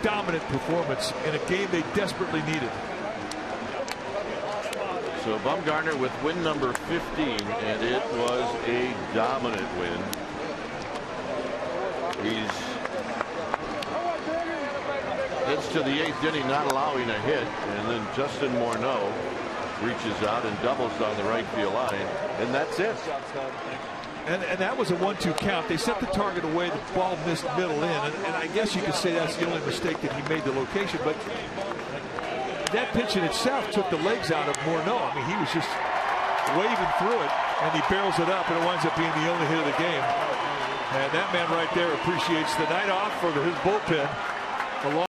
dominant performance in a game they desperately needed. So Bumgarner with win number 15, and it was a dominant win. Gets to the 8th inning, not allowing a hit, and then Justin Morneau reaches out and doubles on the right field line, and that's it. And that was a 1-2 count. They sent the target away. The ball missed middle in, and I guess you could say that's the only mistake that he made the location. But that pitch in itself took the legs out of Morneau. I mean, he was just waving through it, and he barrels it up, and it winds up being the only hit of the game. And that man right there appreciates the night off for his bullpen.